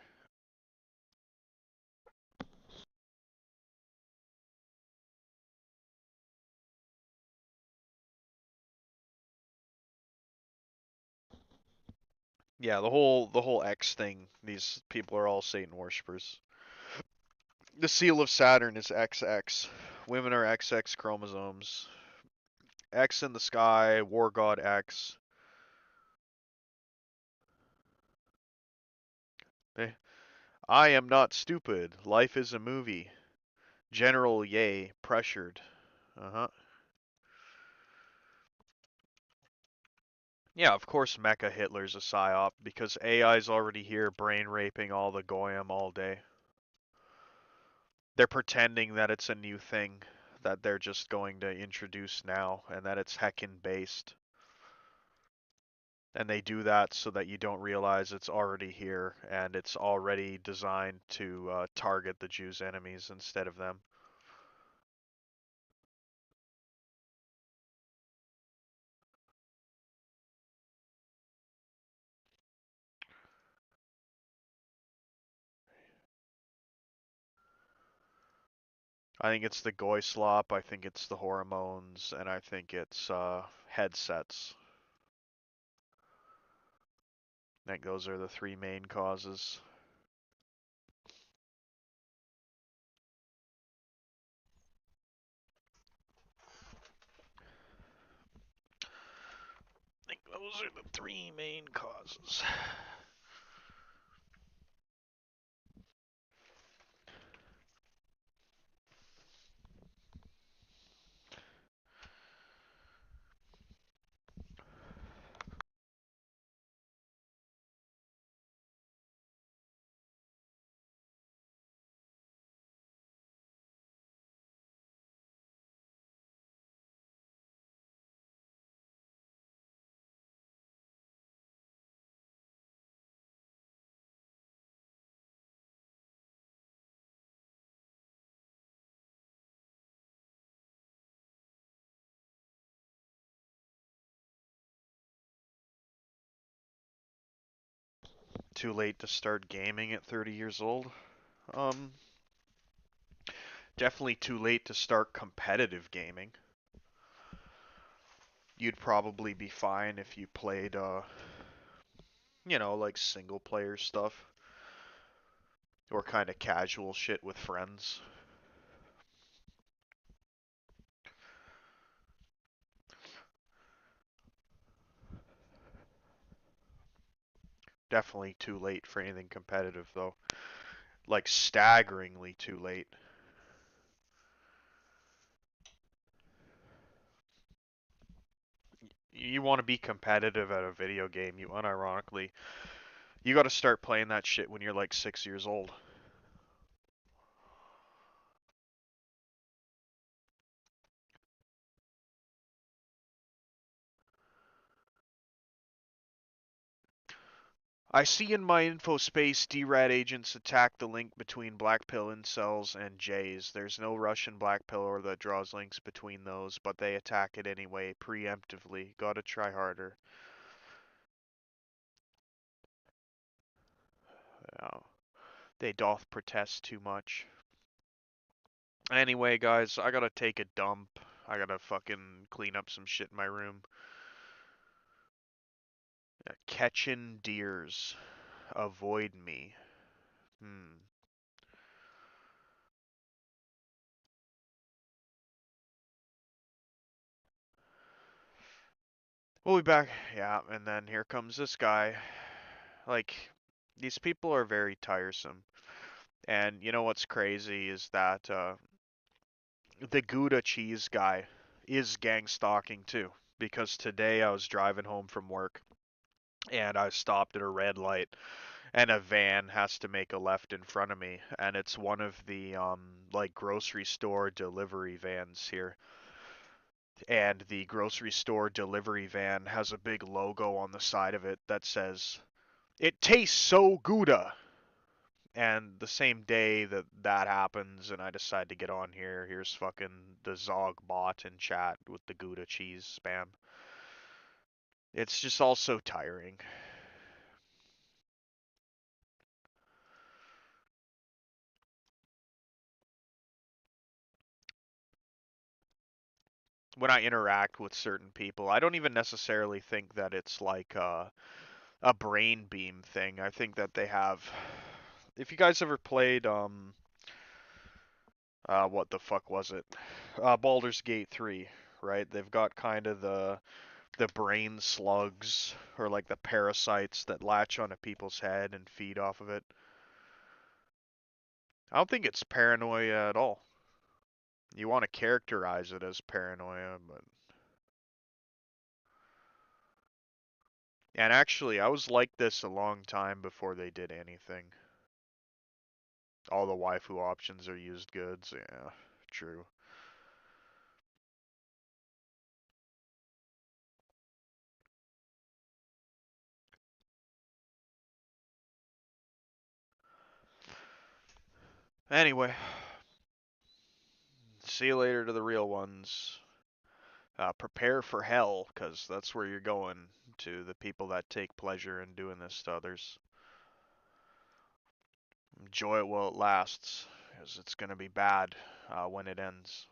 Speaker 3: Yeah, the whole X thing, these people are all Satan worshippers. The seal of Saturn is XX. Women are XX chromosomes. X in the sky, war god X. I am not stupid. Life is a movie. General Ye, pressured. Uh-huh. Yeah, of course Mecha Hitler's a psyop, because AI's already here brain raping all the Goyim all day. They're pretending that it's a new thing that they're just going to introduce now, and that it's heckin' based. And they do that so that you don't realize it's already here, and it's already designed to target the Jews' enemies instead of them. I think it's the Goy slop, I think it's the hormones, and I think it's headsets. I think those are the three main causes. I think those are the three main causes. too late to start gaming at 30 years old. Um, Definitely too late to start competitive gaming. You'd probably be fine if you played, like single player stuff or kind of casual shit with friends. Definitely too late for anything competitive, though. Like, staggeringly too late. You want to be competitive at a video game, you unironically, you got to start playing that shit when you're like 6 years old. I see in my info space D-Rat agents attack the link between Black Pill incels and Jays. There's no Russian Black Pill that draws links between those, but they attack it anyway, preemptively. Gotta try harder. Yeah. They doth protest too much. Anyway, guys, I gotta take a dump. I gotta fucking clean up some shit in my room. Catchin' deers. Avoid me. We'll be back. Yeah, and then here comes this guy. Like, these people are very tiresome. And you know what's crazy is that the Gouda cheese guy is gang stalking too. Because today I was driving home from work and I stopped at a red light and a van has to make a left in front of me, and it's one of the like grocery store delivery vans here. And the grocery store delivery van has a big logo on the side of it that says, "It tastes so Gouda." And the same day that that happens and I decide to get on here, here's fucking the Zog bot in chat with the Gouda cheese spam. It's just all so tiring. When I interact with certain people, I don't even necessarily think that it's like a brain beam thing. I think that they have. If you guys ever played what the fuck was it? Baldur's Gate 3, right? They've got kind of the brain slugs or like the parasites that latch onto people's head and feed off of it. I don't think it's paranoia at all. You want to characterize it as paranoia, but and actually I was like this a long time before they did anything. All the waifu options are used goods. Yeah, true. Anyway, see you later to the real ones. Prepare for hell, because that's where you're going, to the people that take pleasure in doing this to others. Enjoy it while it lasts, because it's going to be bad when it ends.